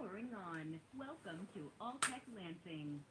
Powering on. Welcome to All Tech Lansing.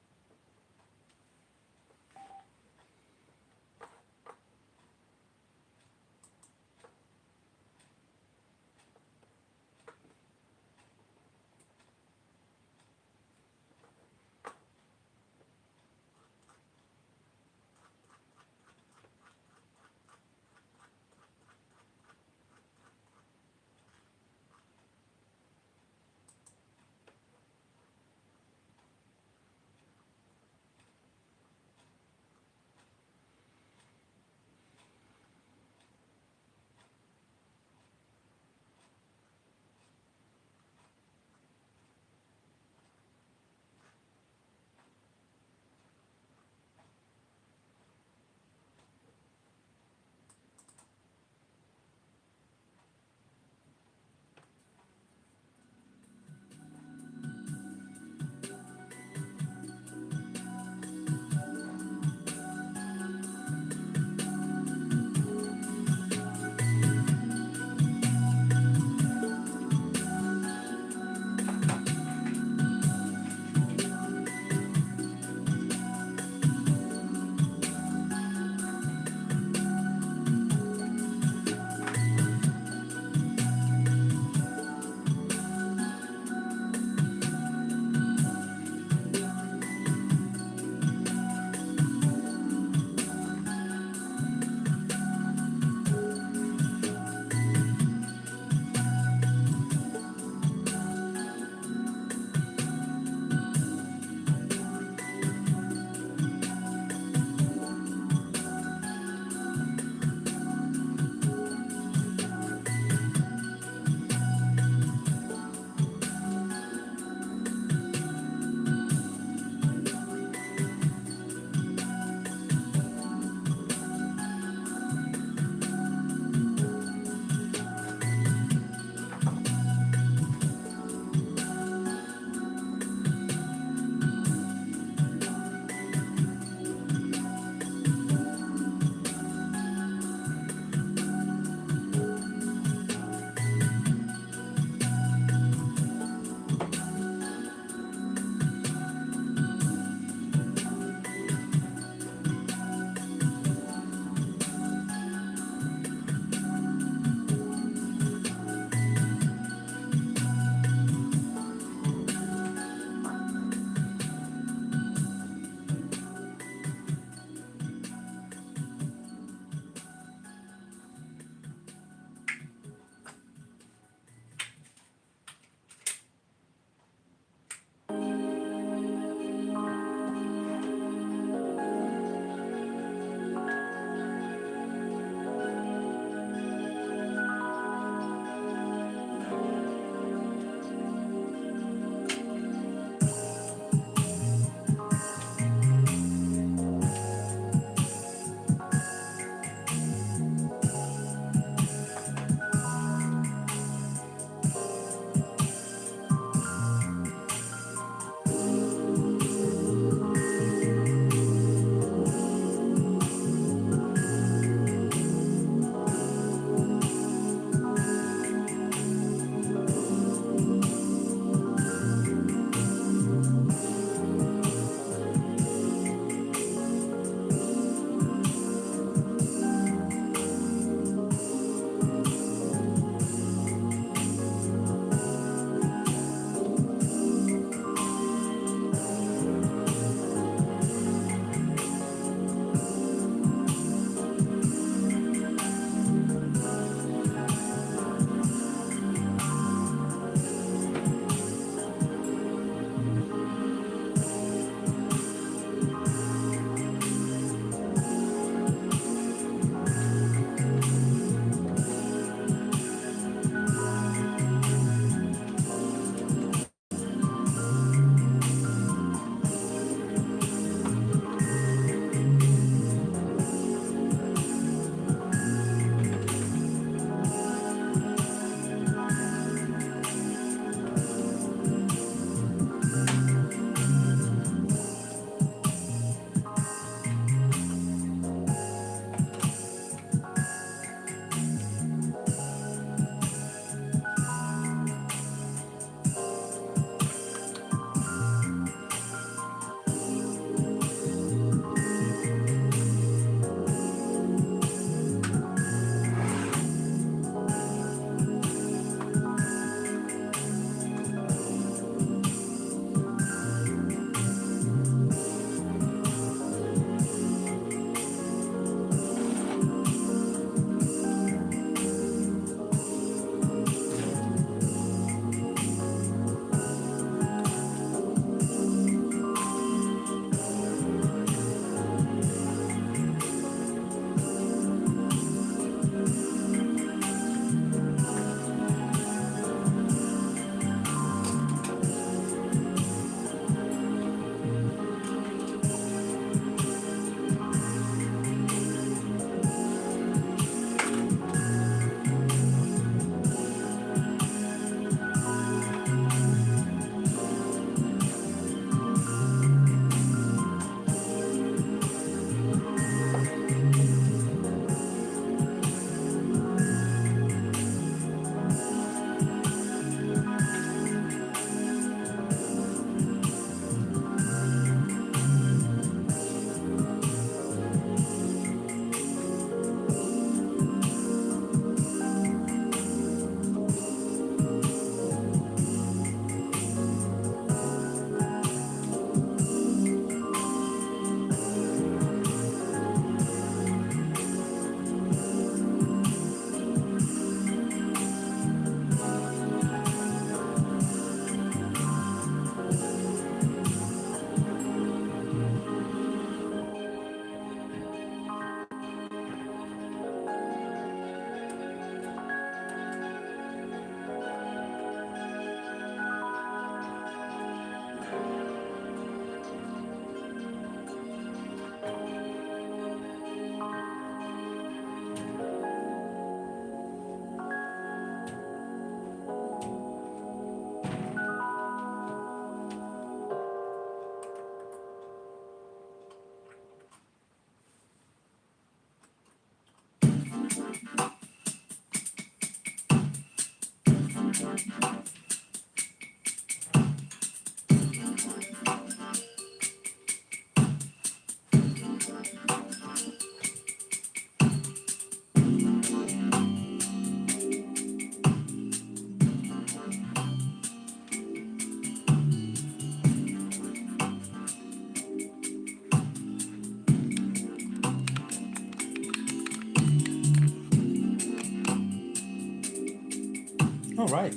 right.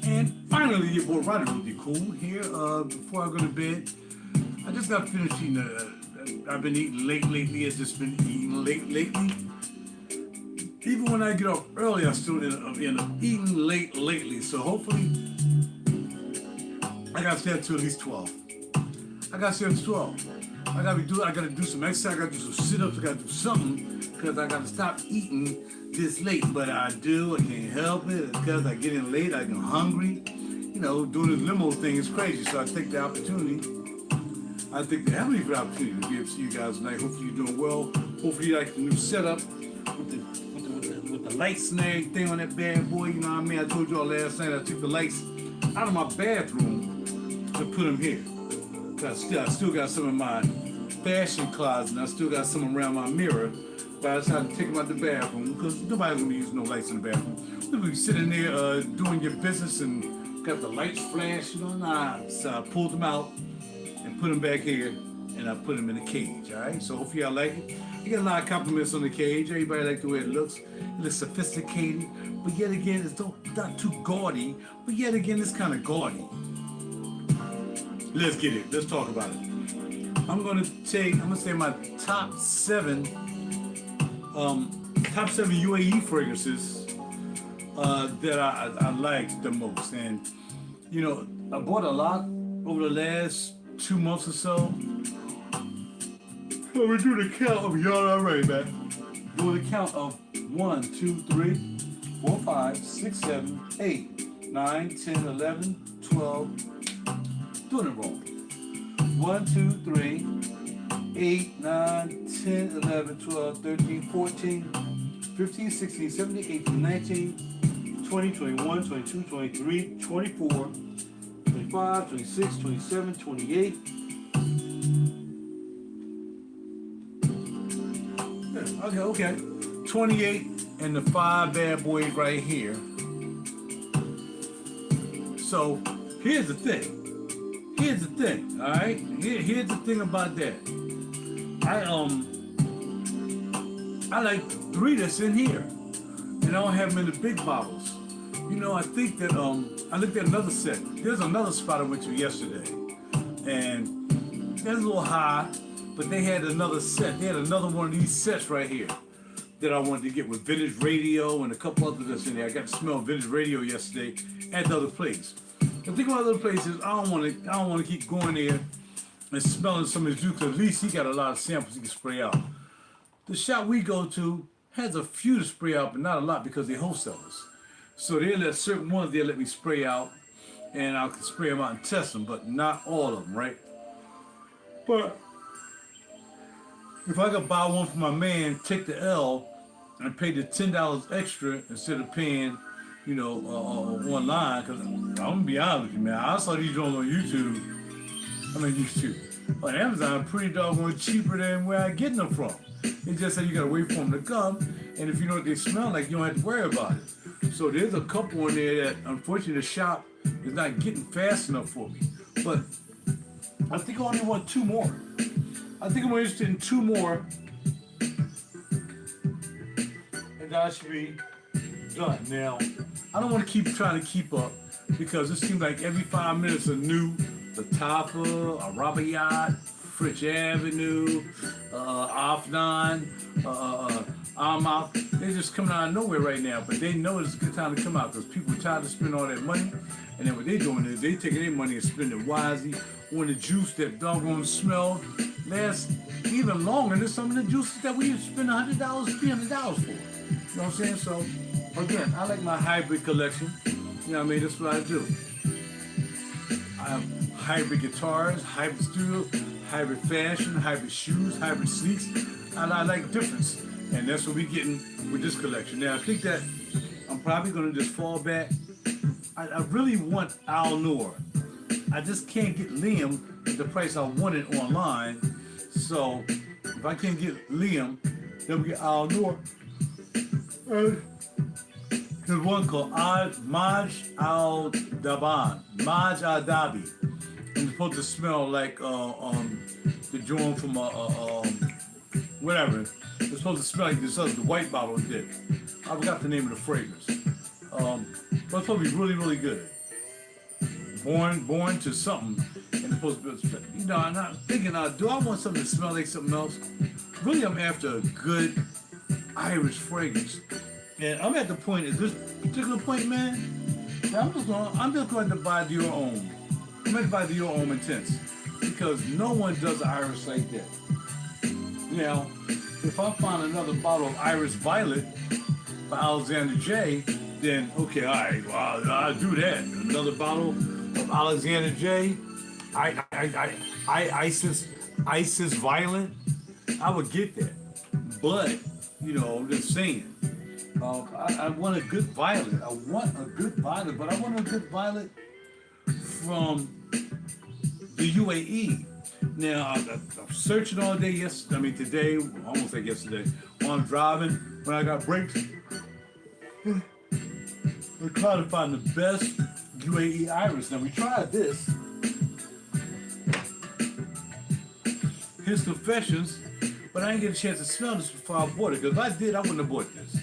And finally, your boy RaJuR here. Before I go to bed, I just got finished eating. I've been eating late lately. I've just been eating late lately. Even when I get up early, I still end up eating late lately. So hopefully, I gotta stay up to at least 12. I gotta stay up to 12. I gotta do some exercise. I gotta do some sit-ups. I gotta do something because I gotta stop eating this late. But I do. I can't help it. It's because I get in late. I get hungry. You know, doing this limo thing is crazy. So I take the opportunity. I think the heavenly for the opportunity to be able to see you guys tonight. Hopefully you're doing well. Hopefully you like the new setup with the lights and everything on that bad boy. You know what I mean? I told y'all last night I took the lights out of my bathroom to put them here. I still got some in my fashion closet and I still got some around my mirror. But I decided to take them out the bathroom because nobody's gonna use no lights in the bathroom. You'll be sitting there doing your business and got the lights flash, you know. Nah, so I pulled them out and put them back here and I put them in a cage. All right. So hopefully y'all like it. You get a lot of compliments on the cage. Everybody like the way it looks. It looks sophisticated, but yet again, it's not too gaudy. But yet again, it's kind of gaudy. Let's get it. Let's talk about it. I'm gonna say my top seven UAE fragrances that I like the most. And you know, I bought a lot over the last 2 months or so. So we do the count of y'all already, man. Do the count of 1, 2, 3, 4, 5, 6, 7, 8, 9, 10, 11, 12. Doing it wrong. 1, 2, 3, 8, 9, 10, 11, 12, 13, 14, 15, 16, 17, 18, 19, 20, 21, 22, 23, 24, 25, 26, 27, 28. Yeah, okay. 28 and the 5 bad boys right here. So here's the thing. All right. Here's the thing about that. I like 3 that's in here, and I don't have them in the big bottles. You know, I think that I looked at another set. There's another spot I went to yesterday, and that's a little high, but they had another set. They had another one of these sets right here that I wanted to get with vintage radio and a couple others that's in there. I got to smell vintage radio yesterday at the other place. The thing about other places, I don't want to keep going there and smelling some of his juice. At least he got a lot of samples he can spray out. The shop we go to has a few to spray out, but not a lot because they're wholesalers. So they let certain ones they let me spray out, and I can spray them out and test them, but not all of them, right? But if I could buy one for my man, take the L, and pay the $10 extra instead of paying, you know, online, because I'm gonna be honest with you, man. I saw these drones on YouTube. On Amazon, pretty doggone cheaper than where I get them from. It's just that you gotta wait for them to come, and if you know what they smell like, you don't have to worry about it. So there's a couple in there that, unfortunately, the shop is not getting fast enough for me. But I think I only want 2 more. I think I'm interested in 2 more, and that should be done. Now, I don't want to keep trying to keep up because it seems like every 5 minutes a new Latapa, a RaJuR, Fritz Avenue, Afnan, Amouth. They're just coming out of nowhere right now, but they know it's a good time to come out because people are tired to spend all that money. And then what they're doing is they taking their money and spending it wisely on the juice that doggone smell lasts even longer than some of the juices that we spend $100, $300 for. You know what I'm saying? So, again, I like my hybrid collection. You know what I mean? That's what I do. I have hybrid guitars, hybrid studio, hybrid fashion, hybrid shoes, hybrid sneaks. I like difference. And that's what we're getting with this collection. Now, I think that I'm probably going to just fall back. I really want Al Noor. I just can't get Liam at the price I wanted online. So, if I can't get Liam, then we get Al Noor. There's one called Maj Al Daban. Maj Al Dabi. And it's supposed to smell like the joint from whatever. It's supposed to smell like this other, the white bottle did. I forgot the name of the fragrance. But it's supposed to be really, really good. Born to something. And it's supposed to be, you know, I'm not thinking, do I want something to smell like something else? Really, I'm after a good Irish fragrance. And I'm at the point, at this particular point, man, that I'm just going to buy your own. I'm going to buy your own Intense. Because no one does Irish like that. Now, if I find another bottle of Irish Violet by Alexander J, then okay, all right, well, I'll do that. Another bottle of Alexander J, Isis Violet, I would get that. But, you know, I'm just saying, I want a good violet. I want a good violet, but I want a good violet from the UAE. Now, I'm searching all day today, almost like yesterday, while I'm driving, when I got brakes. I'm trying to find the best UAE Iris. Now, we tried this. His Confessions, but I didn't get a chance to smell this before I bought it, because if I did, I wouldn't have bought this.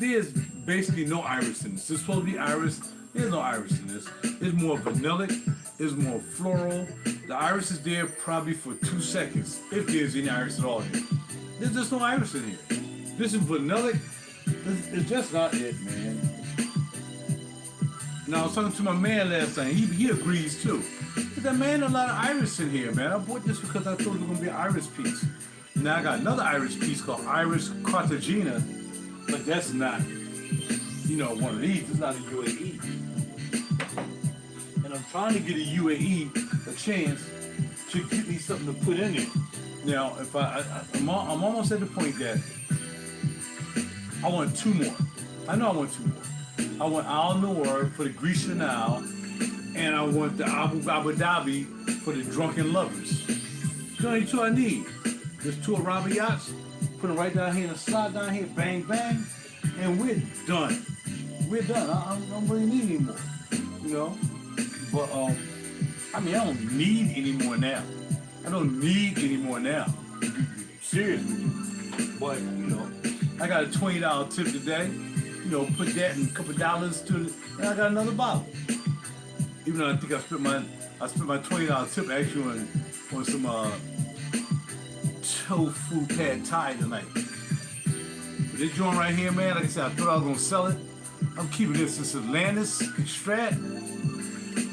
There's basically no iris in this. It's supposed to be iris. There's no iris in this. It's more vanillic. It's more floral. The iris is there probably for 2 seconds, if there's any iris at all in here. There's just no iris in here. This is vanillic. It's just not it, man. Now, I was talking to my man last night. He agrees too. But that man, a lot of iris in here, man. I bought this because I thought it was going to be an iris piece. Now, I got another iris piece called Iris Cartagena, but that's not, you know, one of these. It's not a UAE. And I'm trying to get a UAE a chance to get me something to put in there. Now, if I'm almost at the point that I want 2 more. I know I want 2 more. I want Al Noor for the Grecian Nile, and I want the Abu Dhabi for the Drunken Lovers. Those are the only 2 I need. There's 2 RaJuRs. Put them right down here in the slot down here, bang, bang, and we're done. We're done. I don't really need any more, you know? But, I don't need any more now. I don't need any more now. Seriously. But, you know, I got a $20 tip today. You know, put that and a couple dollars to it, and I got another bottle. Even though I think I spent my $20 tip actually on some tofu pad thai tonight. But this joint right here, man, like I said, I thought I was gonna sell it. I'm keeping this. This Atlantis Extract,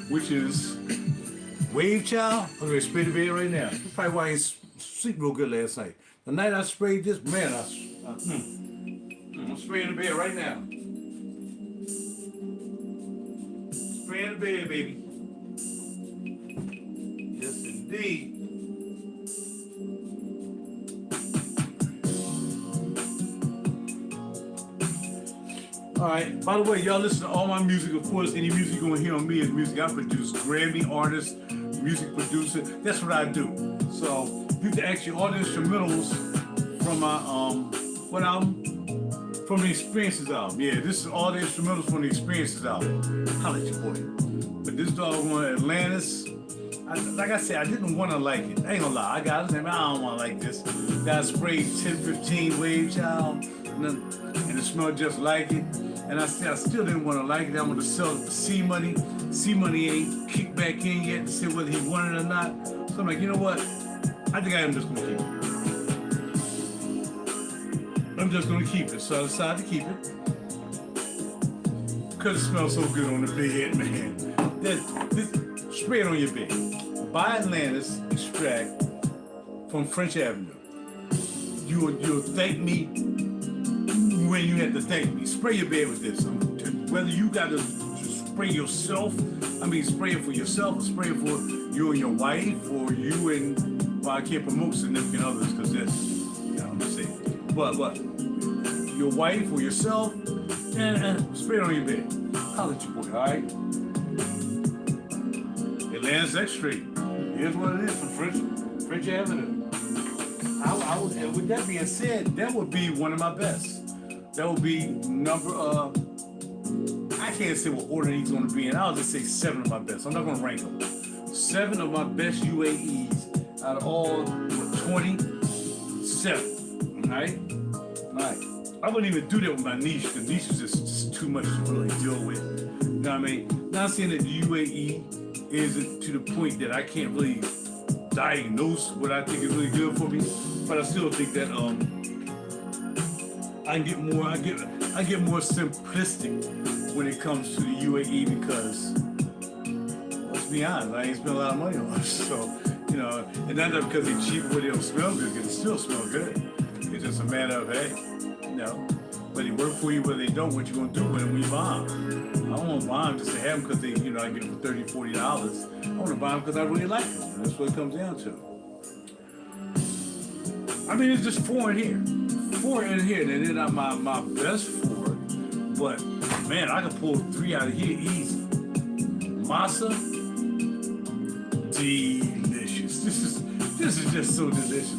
which is Wave Chow. I'm gonna spray the bed right now. That's probably why I didn't sleep real good last night. The night I sprayed this, man, I'm spraying the bed right now. Spraying the bed, baby. Yes, indeed. All right. By the way, y'all listen to all my music. Of course, any music you're gonna hear on me is music I produce. Grammy artist, music producer. That's what I do. So you can actually all the instrumentals from my what album? From the Experiences album. Yeah, this is all the instrumentals from the Experiences album. Holla at your boy. But this dog wanted Atlantis. Like I said, I didn't want to like it. I ain't gonna lie. I don't want to like this. Got sprayed 1015 Wave Child. and it smelled just like it. And I still didn't want to like it. I wanted to sell it for C Money. C Money ain't kicked back in yet to say whether he wanted it or not. So I'm like, you know what? I think I am just gonna keep it. I'm just gonna keep it. So I decided to keep it. Because it smells so good on the bed, man. Spray it on your bed. Buy Atlantis extract from French Avenue. You'll thank me when you have to thank me. Spray your bed with this. Whether you got to spray yourself, spray it for yourself, or spray it for you and your wife, or you and, well, I can't promote significant others because that's, I'm just saying. But your wife or yourself, and spray it on your bed. Holla at your boy, all right? Atlantis Extract. Here's what it is from French Avenue. And with that being said, that would be one of my best. That would be I can't say what order he's going to be in. I'll just say 7 of my best. I'm not going to rank them. 7 of my best UAEs out of all 27. All right? All right. I wouldn't even do that with my niche, because niche is just too much to really deal with. You know what I mean? Not saying that the UAE isn't to the point that I can't really diagnose what I think is really good for me, but I still think that I get more simplistic when it comes to the UAE, because let's be honest, I ain't spent a lot of money on it. So, and not that because it's cheap, but it don't smell good, because it still smells good. It's just a matter of, hey, whether they work for you, whether they don't, what you gonna do with them when you buy them. I don't want to buy them just to have them because they, I get them for $30, $40. I want to buy them because I really like them. And that's what it comes down to. It's just 4 in here. 4 in here. They're not my best 4, but man, I can pull 3 out of here easy. Masa, delicious. This is just so delicious.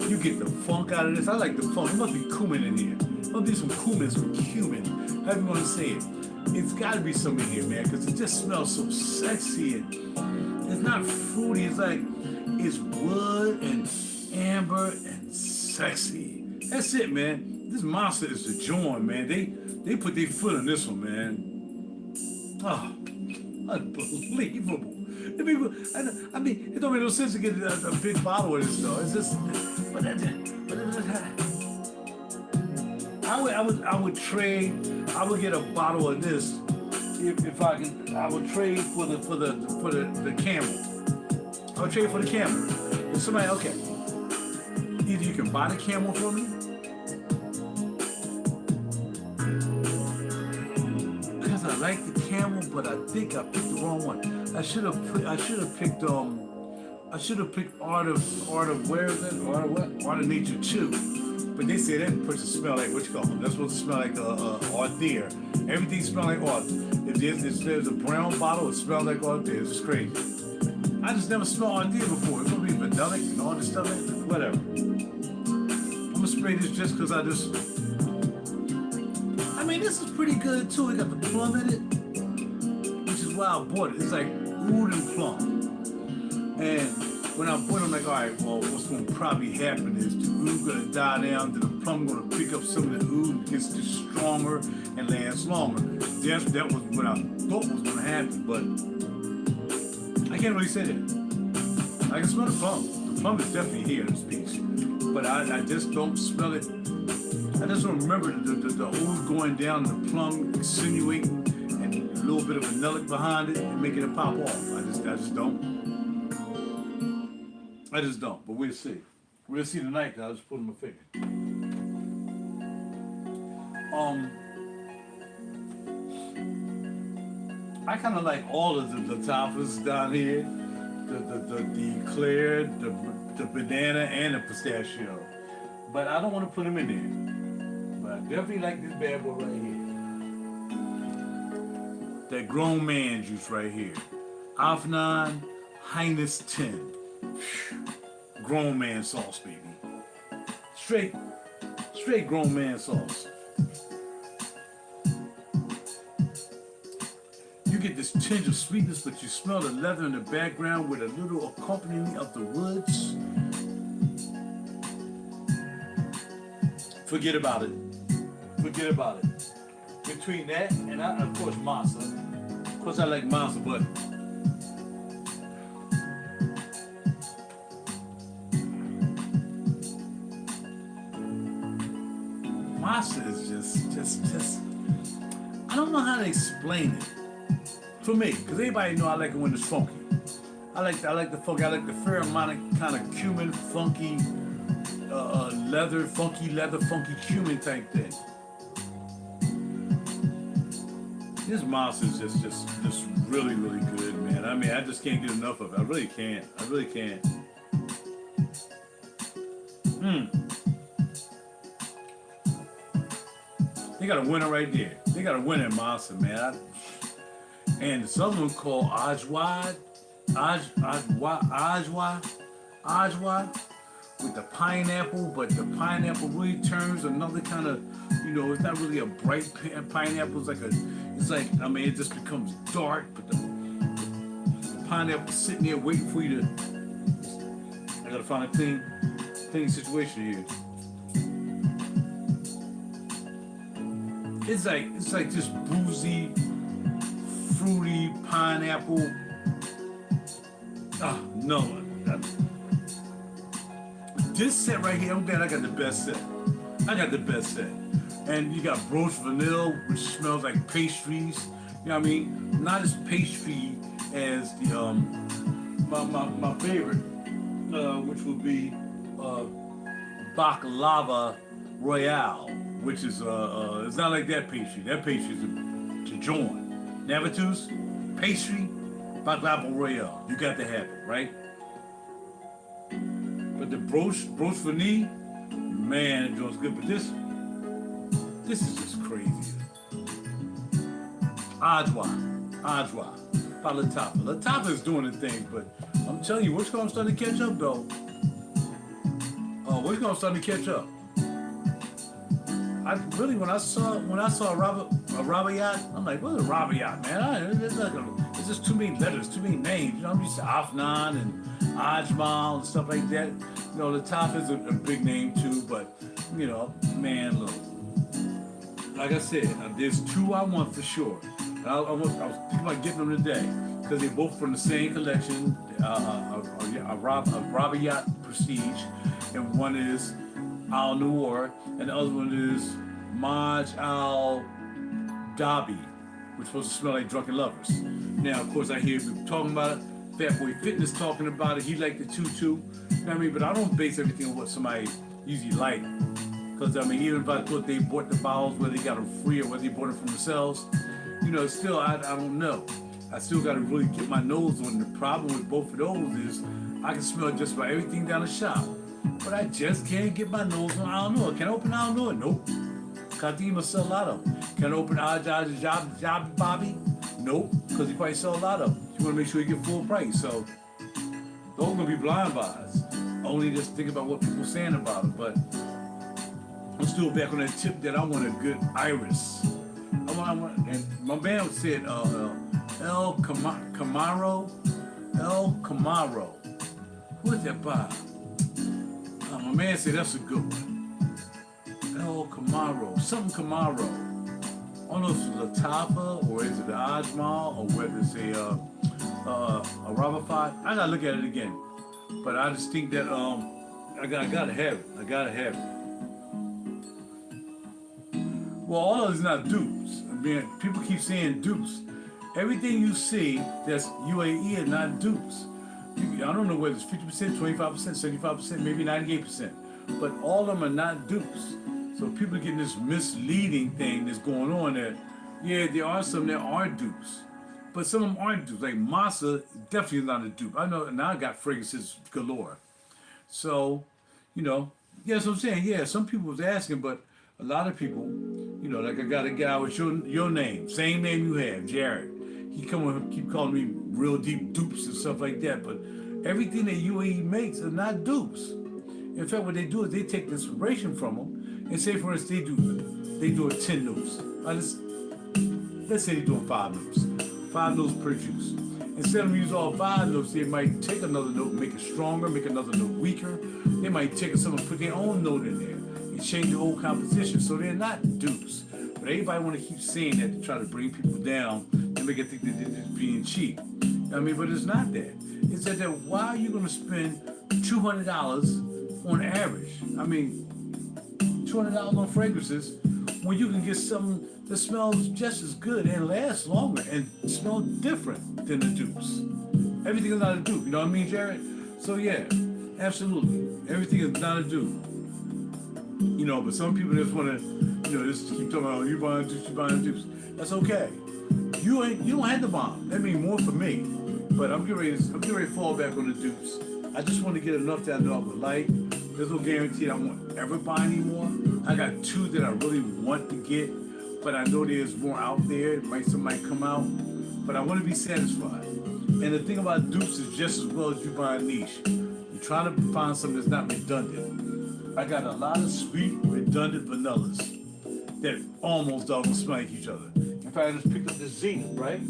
You get the funk out of this. I like the funk. There must be cumin in here. There must be some cumin, however you want to say it. It's got to be some in here, man, because it just smells so sexy. And it's not fruity. It's like, it's wood and amber and sexy. That's it, man. This monster is the joint, man. They put their foot on this one, man. Oh, unbelievable. It don't make no sense to get a big bottle of this, though. It's just, I would trade. I would get a bottle of this if I can. I would trade for the Camel. I would trade for the Camel. If somebody, okay, either you can buy the Camel for me, because I like the Camel, but I think I picked the wrong one. I should have picked Art of where is it? Art of what? Art of Nature 2. But they say that person smell like, what you call them? That's supposed to smell like art there. Everything smells like art. If there's a brown bottle, it smells like art there. It's just crazy. I just never smelled art there before. It's gonna be vanillic and all this stuff. Whatever. I'm gonna spray this just because this is pretty good too. It got the plum in it, which is why I bought it. It's like oud and plum. And when I bought it, I'm like, all right, well, what's going to probably happen is the oud going to die down, then the plum going to pick up some of the oud and gets stronger and lasts longer. That was what I thought was going to happen, but I can't really say that. I can smell the plum. The plum is definitely here in this piece, but I just don't smell it. I just don't remember the oud going down and the plum insinuating and a little bit of vanilla behind it and making it pop off. I just don't, but we'll see. We'll see tonight, because I was pulling my finger. I kind of like all of the toppers down here. The eclair, the banana, and the pistachio. But I don't want to put them in there. But I definitely like this bad boy right here. That grown man juice right here. Afnan Highness 10. Grown man sauce, baby. Straight grown man sauce. You get this tinge of sweetness, but you smell the leather in the background with a little accompaniment of the woods. Forget about it. forget about it. Between that and of course masa. Of course I like masa, but masa is just I don't know how to explain it. For me, because everybody know I like it when it's funky. I like the funky. I like the pheromonic kind of cumin, funky funky leather, funky cumin type thing. This masa is just really good, man. I mean, I just can't get enough of it. I really can't. I really can't. They got a winner right there. They got a winner in masa, man. And someone called Ajwa, with the pineapple, but the pineapple really turns another kind of, it's not really a bright pineapple. I mean, it just becomes dark, but the pineapple's sitting there waiting for you to. I gotta find a clean situation here. It's like just boozy, fruity pineapple. Oh no! This set right here, I'm glad I got the best set. I got the best set. And you got broached vanilla, which smells like pastries. You know what I mean? Not as pastry as the my favorite, which would be baklava royale, which is it's not like that pastry. That pastry is to join. Navatus, pastry, baklava royale. You got to have it, right? But the broached vanille, man, it goes good. But this is just crazy. Ajwa, by Latapa. Latapa is doing the thing, but I'm telling you, what's going to start to catch up, though? What's going to start to catch up? When I saw a Rabayat, I'm like, what's a Rabayat, man? It's just too many letters, too many names. I'm used to Afnan and Ajmal and stuff like that. Latapa is a big name too, but man, look. Like I said, there's two I want for sure. And I was thinking about getting them today because they're both from the same collection, a Rabayat Prestige, and one is Al Noor, and the other one is Maj Al Dhabi, which is supposed to smell like drunken lovers. Now, of course, I hear people talking about it. Fat Boy Fitness talking about it. He liked it too. You know what I mean? But I don't base everything on what somebody usually like. Because, I mean, even if I thought they bought the bottles, whether they got them free or whether they bought them from themselves, still, I don't know. I still got to really get my nose on. The problem with both of those is I can smell just about everything down the shop. But I just can't get my nose on Al Noor. Can I open Al Noor? Nope. Kadima sell a lot of them. Can I open Job Bobby? Nope. Because he probably sell a lot of them. You want to make sure you get full price. So those are going to be blind buys. Only just think about what people are saying about them. But I'm still back on that tip that I want a good iris. And my band said El Camaro. Who is that by? My man said that's a good one. El Camaro. Something Camaro. I don't know if it's Latapa or is it the Ajmal or whether it's a Rabafat. I gotta look at it again. But I just think that I gotta have it. I gotta have it. Well, all of it's not dupes. I mean, people keep saying dupes. Everything you see that's UAE is not dupes. I don't know whether it's 50%, 25%, 75%, maybe 98%. But all of them are not dupes. So people are getting this misleading thing that's going on there. Yeah, there are some that are dupes. But some of them aren't dupes. Like Masa definitely is not a dupe. I know now I got fragrances galore. So, that's what I'm saying. Yeah, some people was asking, but a lot of people, like I got a guy with your name, same name you have, Jared. He keep calling me real deep dupes and stuff like that. But everything that UAE makes are not dupes. In fact, what they do is they take inspiration from them and say, for instance, they do a 10 notes. Let's say they're doing 5 notes. 5 notes per juice. Instead of use all 5 notes, they might take another note, make it stronger, make another note weaker. They might take someone put their own note in there. It changed the whole composition. So they're not dupes. But everybody want to keep saying that to try to bring people down and make it think that they're just being cheap. I mean, but it's not that. It's that why are you going to spend $200 on average? I mean, $200 on fragrances when you can get something that smells just as good and lasts longer and smells different than the dupes. Everything is not a dupe, you know what I mean, Jared? So yeah, absolutely. Everything is not a dupe. You know, but some people just want to, you know, just keep talking about, you buying dupes, you buying dupes. That's okay. You don't have to bomb. That means more for me. But I'm getting ready to fall back on the dupes. I just want to get enough that I know I would like. There's no guarantee I won't ever buy anymore. I got 2 that I really want to get, but I know there's more out there. Some might come out, but I want to be satisfied. And the thing about dupes is just as well as you buy a niche. You're trying to find something that's not redundant. I got a lot of sweet, redundant vanillas that almost don't smell like each other. In fact, I just picked up this Zenith, right?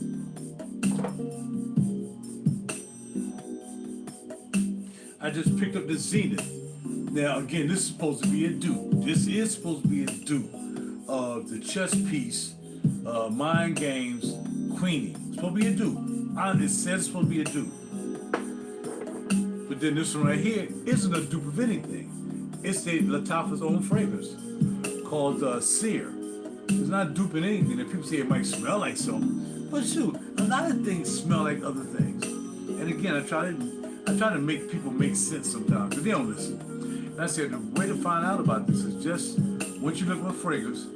I just picked up the Zenith. Now, again, this is supposed to be a dupe. This is supposed to be a dupe of the chess piece, Mind Games, Queenie. It's supposed to be a dupe. It says it's supposed to be a dupe. But then this one right here isn't a dupe of anything. It's the Lattafa's own fragrance called Sear. It's not duping anything. And people say it might smell like something. But shoot, a lot of things smell like other things. And again, I try to make people make sense sometimes, but they don't listen. And I said the way to find out about this is just once you look up fragrance,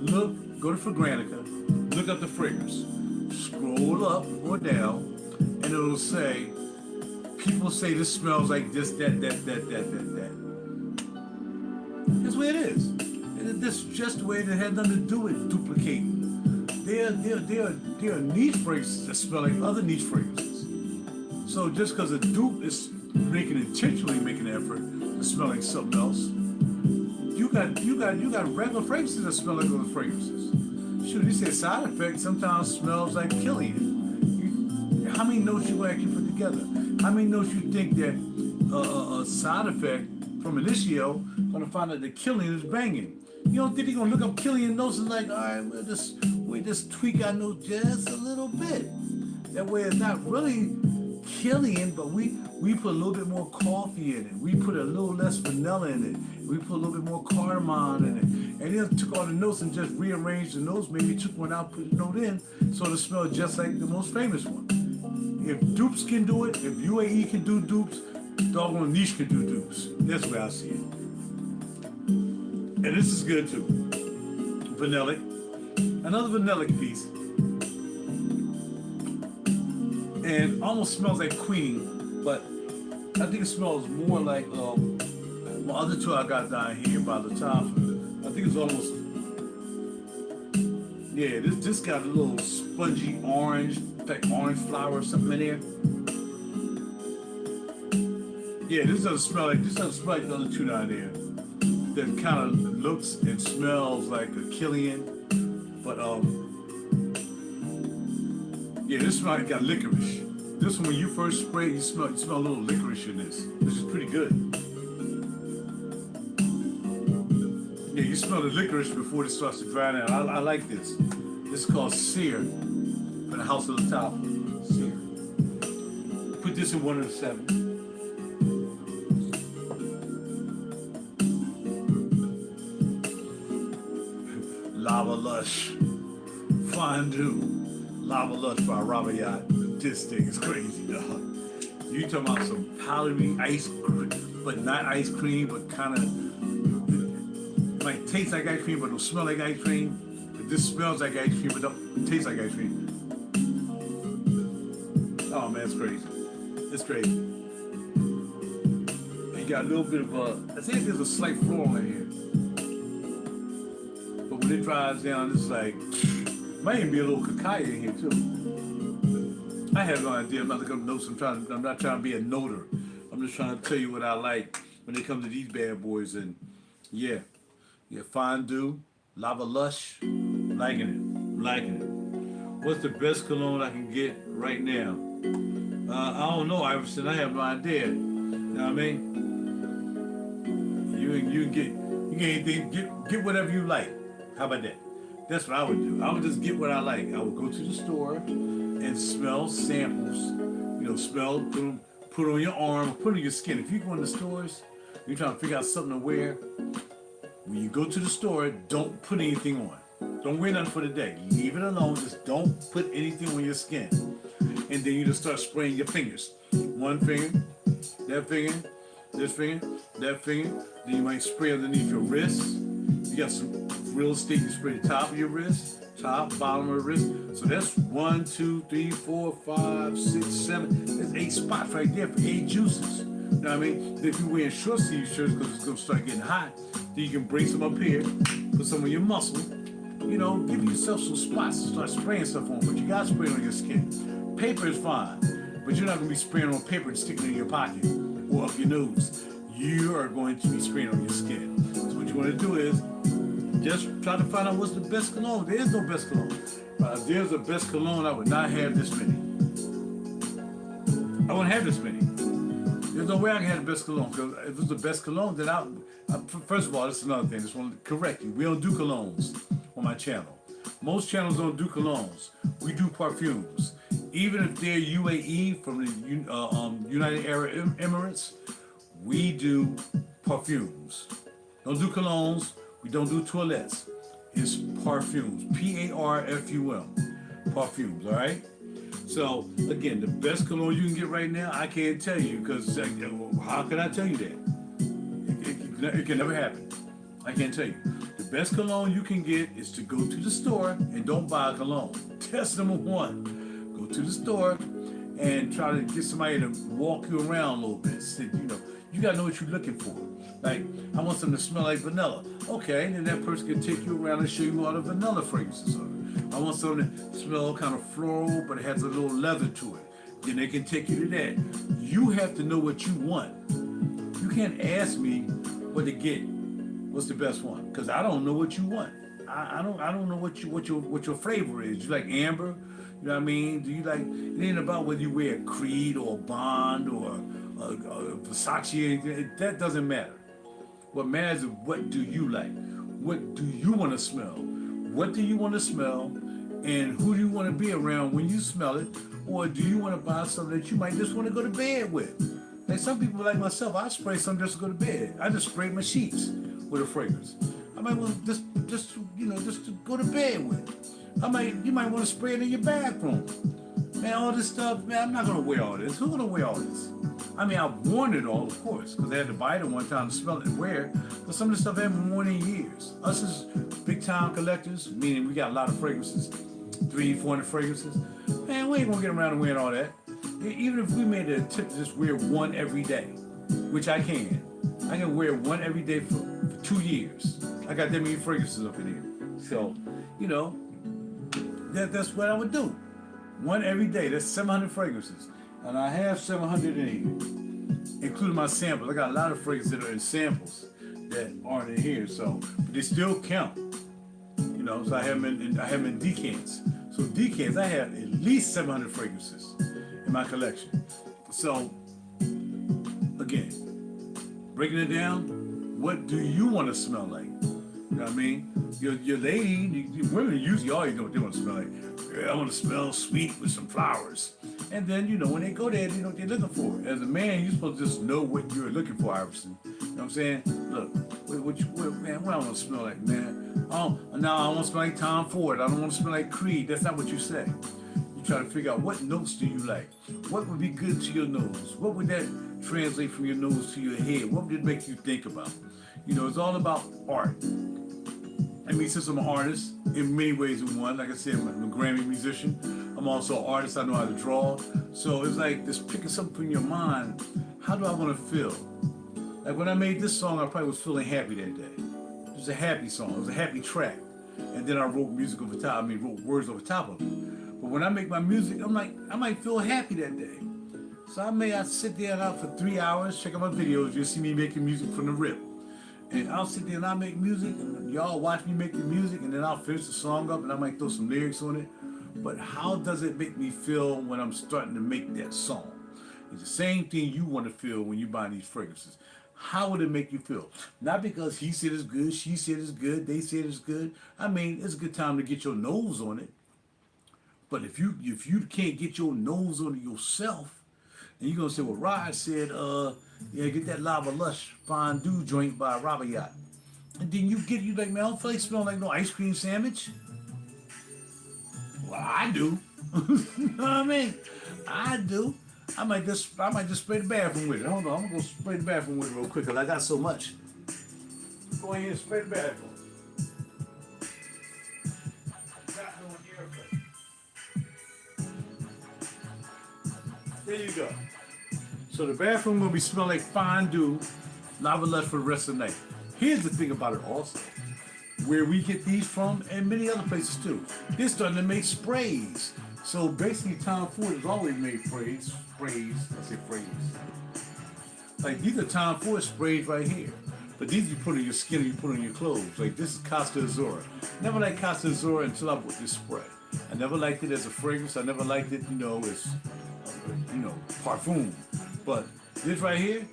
go to Fragrantica, look up the fragrance, scroll up or down, and it'll say, people say this smells like this, that. That's the way it is. And that's just the way it had nothing to do with duplicating. There are niche fragrances that smell like other niche fragrances. So just because a dupe is intentionally making an effort to smell like something else, you got regular fragrances that smell like other fragrances. Shoot, you say side effect sometimes smells like Killian. How many notes you actually put together? How many notes you think that a side effect from Initio gonna find out that Killian is banging? You don't think they're gonna look up Killian notes and like, all right, we'll just tweak our note just a little bit. That way it's not really Killian, but we put a little bit more coffee in it. We put a little less vanilla in it. We put a little bit more cardamom in it. And then took all the notes and just rearranged the notes. Maybe took one out, put a note in, so it smelled just like the most famous one. If dupes can do it, if UAE can do dupes, doggone niche can do dupes. That's where I see it. And this is good too. Vanillic. Another vanillic piece. And almost smells like Queenie, but I think it smells more like my other 2 I got down here by the top. I think it's almost, yeah, this got a little spongy orange, like orange flower or something in there. Yeah, this doesn't smell like the other 2 down there. That kind of looks and smells like a Killian, but yeah, this one got licorice. This one, when you first spray, you smell a little licorice in this, which is pretty good. Yeah, you smell the licorice before it starts to dry down. I like this. This is called Sear, from the House of the Top. Sear. Put this in 1 of the 7. Lava Lush, Fondue. Lava Lush by RaJuR. This thing is crazy, dog. You talking about some powdery ice cream, but not ice cream, but kind of might taste like ice cream, but don't smell like ice cream. But this smells like ice cream, but don't taste like ice cream. Oh man, it's crazy. It's crazy. You got a little bit of I think there's a slight floral in here, but when it dries down, it's like. Might even be a little cacao in here too. I have no idea. I'm not looking up notes. I'm not trying to be a noter. I'm just trying to tell you what I like when it comes to these bad boys. And yeah, Fondue, Lava Lush, liking it. What's the best cologne I can get right now? I don't know, Iverson. I have no idea. You know what I mean? You can get anything, get whatever you like. How about that? That's what I would do. I would just get what I like. I would go to the store and smell samples. Smell, put on your arm, put on your skin. If you go in the stores, you're trying to figure out something to wear. When you go to the store, don't put anything on. Don't wear nothing for the day. Leave it alone. Just don't put anything on your skin. And then you just start spraying your fingers. One finger, that finger, this finger, that finger. Then you might spray underneath your wrist. You got some real estate, you spray the top of your wrist, top, bottom of the wrist. So that's 1, 2, 3, 4, 5, 6, 7. There's 8 spots right there for 8 juices. You know what I mean? If you're wearing short sleeve shirts because it's going to start getting hot, then you can bring some up here, put some on your muscle. Give yourself some spots to start spraying stuff on, but you got to spray it on your skin. Paper is fine, but you're not going to be spraying on paper and sticking it in your pocket or up your nose. You are going to be spraying on your skin. So what you want to do is just try to find out what's the best cologne. There is no best cologne. If there's a best cologne, I would not have this many. I wouldn't have this many. There's no way I can have the best cologne, because if it's the best cologne, then first of all, this is another thing. I just want to correct you. We don't do colognes on my channel. Most channels don't do colognes. We do perfumes. Even if they're UAE from the United Arab Emirates, we do perfumes. Don't do colognes. We don't do toilettes. It's perfumes. P-A-R-F-U-M. Perfumes, all right? So, again, the best cologne you can get right now, I can't tell you, because how can I tell you that? It can never happen. I can't tell you. The best cologne you can get is to go to the store and don't buy a cologne. That's number one. Go to the store and try to get somebody to walk you around a little bit. You gotta know what you're looking for. Like, I want something to smell like vanilla. Okay, then that person can take you around and show you all the vanilla fragrances are. I want something to smell kind of floral, but it has a little leather to it. Then they can take you to that. You have to know what you want. You can't ask me what to get. What's the best one? Because I don't know what you want. I don't know what your flavor is. You like amber? You know what I mean? Do you like? It ain't about whether you wear a Creed or a Bond or a Versace. That doesn't matter. What matters is what do you like? What do you want to smell? What do you want to smell? And who do you want to be around when you smell it? Or do you want to buy something that you might just want to go to bed with? Like some people like myself, I spray something just to go to bed. I just spray my sheets with a fragrance. I might want just to go to bed with. You might want to spray it in your bathroom. Man, all this stuff, man, I'm not gonna wear all this. Who's gonna wear all this? I mean, I've worn it all, of course, because I had to buy it one time to smell it and wear it. But some of the stuff I haven't worn in years. Us as big time collectors, meaning we got a lot of fragrances, 300-400 fragrances. Man, we ain't gonna get around to wearing all that. Even if we made it a tip to just wear one every day, which I can. I can wear one every day for 2 years. I got that many fragrances up in here. So, that's what I would do. One every day. That's 700 fragrances. And I have 700 in here, including my samples. I got a lot of fragrances that are in samples that aren't in here. So, but they still count. So I have them in decants. So decants, I have at least 700 fragrances in my collection. So, again, breaking it down, what do you want to smell like? You know what I mean? Your lady, women usually always know what they want to smell like. I want to smell sweet with some flowers. And then, when they go there, they know what they're looking for. As a man, you're supposed to just know what you're looking for, Iverson. You know what I'm saying? Look, what I want to smell like, man? Oh, no, I want to smell like Tom Ford. I don't want to smell like Creed. That's not what you say. You try to figure out what notes do you like? What would be good to your nose? What would that translate from your nose to your head? What would it make you think about? It's all about art. I mean, since I'm an artist, in many ways in one, like I said, I'm a Grammy musician. I'm also an artist. I know how to draw. So it's like just picking something from your mind. How do I want to feel? Like when I made this song, I probably was feeling happy that day. It was a happy song. It was a happy track. And then I wrote music over top. Wrote words over top of it. But when I make my music, I'm like, I might feel happy that day. So I sit there and out for 3 hours, check out my videos. You'll see me making music from the rip. And I'll sit there and I'll make music, and y'all watch me make the music, and then I'll finish the song up, and I might throw some lyrics on it. But how does it make me feel when I'm starting to make that song? It's the same thing you want to feel when you buy these fragrances. how would it make you feel? Not because he said it's good, she said it's good, they said it's good. I mean, it's a good time to get your nose on it. But if you can't get your nose on it yourself, and you're gonna say, well, Rod said, yeah, get that Lava Lush fondue joint by RaJuR. And then you like, man, I don't feel like smelling like no ice cream sandwich. Well, I do. You know what I mean? I do. I might just spray the bathroom with it. Hold on, I'm gonna go spray the bathroom with it real quick because I got so much. Go ahead and spray the bathroom. Got no airplane. There you go. So the bathroom will be smelling like fondue, Lava Lush for the rest of the night. Here's the thing about it also. Where we get these from, and many other places too. They're starting to make sprays. So basically, Tom Ford has always made sprays. I say sprays. Like these are Tom Ford sprays right here. But these you put on your skin and you put on your clothes. Like this is Costa Azura. Never liked Costa Azura until I bought this spray. I never liked it as a fragrance. I never liked it, as, parfum. But this right here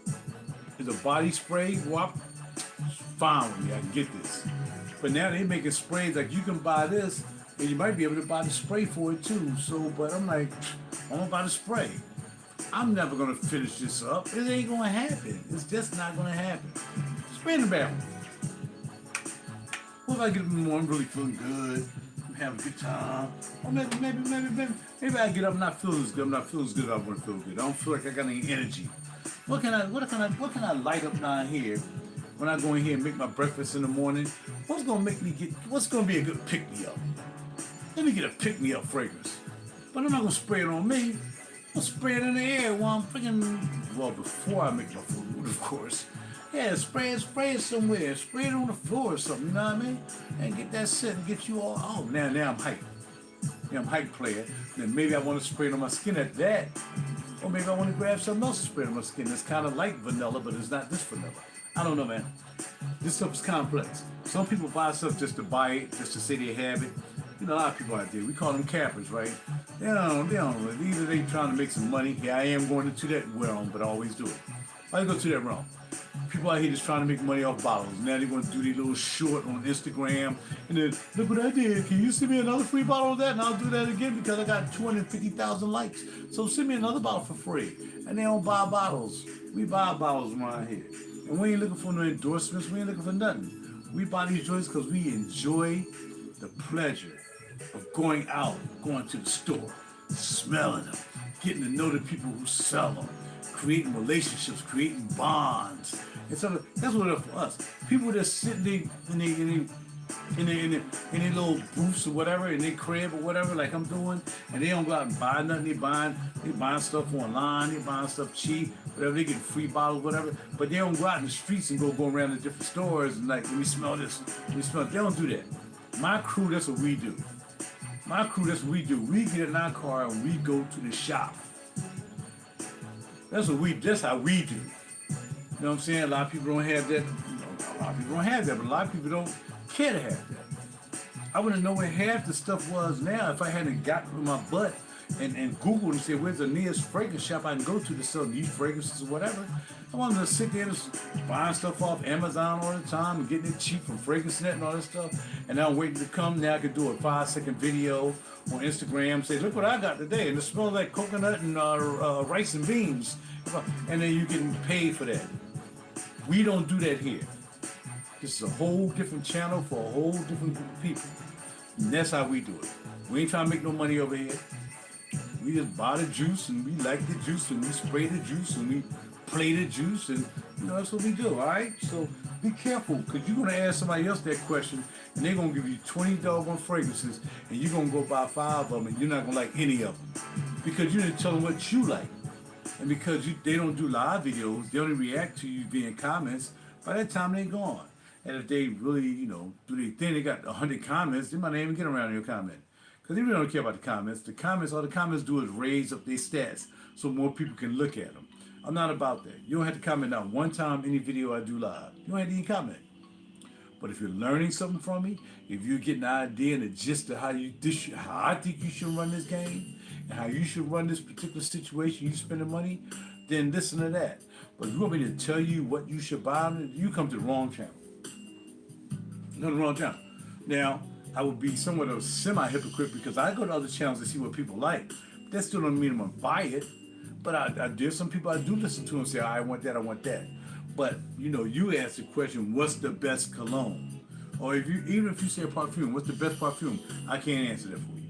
is a body spray. Wop, fine with me. I can get this. But now they're making sprays like you can buy this, and you might be able to buy the spray for it too. So, but I'm like, I'm gonna buy the spray. I'm never gonna finish this up. It ain't gonna happen. It's just not gonna happen. Spray in the bathroom. What if I get up in the morning, really feeling good? I'm having a good time. Or maybe I get up not feeling as good. I'm not feeling as good as I want to feel good. I don't feel like I got any energy. What can I light up down here? When I go in here and make my breakfast in the morning, what's gonna be a good pick-me-up? Let me get a pick-me-up fragrance. But I'm not gonna spray it on me. I'm gonna spray it in the air while I'm before I make my food, of course. Yeah, spray it somewhere. Spray it on the floor or something, you know what I mean? And get that scent and get you all, now I'm hyped. Yeah, I'm hyped player. Then maybe I wanna spray it on my skin at that. Or maybe I wanna grab something else to spray on my skin that's kind of like vanilla, but it's not this vanilla. I don't know, man. This stuff is complex. Some people buy stuff just to buy it, just to say they have it. A lot of people out there, we call them cappers, right? They don't know. Either they trying to make some money. Yeah, I am going into that realm, but I always do it. I go to that realm. People out here just trying to make money off bottles. Now they're going to do their little short on Instagram. And then, look what I did. Can you send me another free bottle of that? And I'll do that again because I got 250,000 likes. So send me another bottle for free. And they don't buy bottles. We buy bottles around here. And we ain't looking for no endorsements. We ain't looking for nothing. We buy these joints because we enjoy the pleasure of going out, going to the store, smelling them, getting to know the people who sell them, creating relationships, creating bonds. And so that's what it's for us. People that sit in their little booths or whatever, in their crib or whatever, like I'm doing, and they don't go out and buy nothing. They buying stuff online, they buying stuff cheap, whatever, they get free bottles, whatever, but they don't go out in the streets and go around to different stores and like, let me smell this, let me smell it. They don't do that. My crew, that's what we do. My crew, that's what we do. We get in our car and we go to the shop. That's how we do. You know what I'm saying? A lot of people don't have that. A lot of people don't have that, but a lot of people don't care to have that. I wouldn't know where half the stuff was now if I hadn't got with my butt and Googled and said, where's the nearest fragrance shop I can go to sell these fragrances or whatever. I wanted to sit there and just buying stuff off Amazon all the time and getting it cheap from FragranceNet and all that stuff. And now I'm waiting to come. Now I can do a 5-second video on Instagram, say, look what I got today. And it smells like coconut and rice and beans. And then you're getting paid for that. We don't do that here. This is a whole different channel for a whole different group of people. And that's how we do it. We ain't trying to make no money over here. We just buy the juice and we like the juice and we spray the juice and we play the juice and that's what we do, all right? So be careful because you're going to ask somebody else that question and they're going to give you 20 doggone fragrances and you're going to go buy 5 of them and you're not going to like any of them because you didn't tell them what you like. And because they don't do live videos, they only react to you via comments, by that time they're gone. And if they really, do their thing, they got 100 comments, they might not even get around to your comment. Because they really don't care about the comments. All the comments do is raise up their stats so more people can look at them. I'm not about that. You don't have to comment not one time any video I do live. You don't have to even comment. But if you're learning something from me, if you're getting an idea and a gist of how I think you should run this game, and how you should run this particular situation, you spending money, then listen to that. But if you want me to tell you what you should buy, you come to the wrong channel. No, the wrong channel. Now, I would be somewhat of a semi-hypocrite because I go to other channels to see what people like. That still don't mean I'm gonna buy it. But there's some people I do listen to and say, I want that, I want that. But you ask the question, what's the best cologne? Or even if you say perfume, what's the best perfume? I can't answer that for you.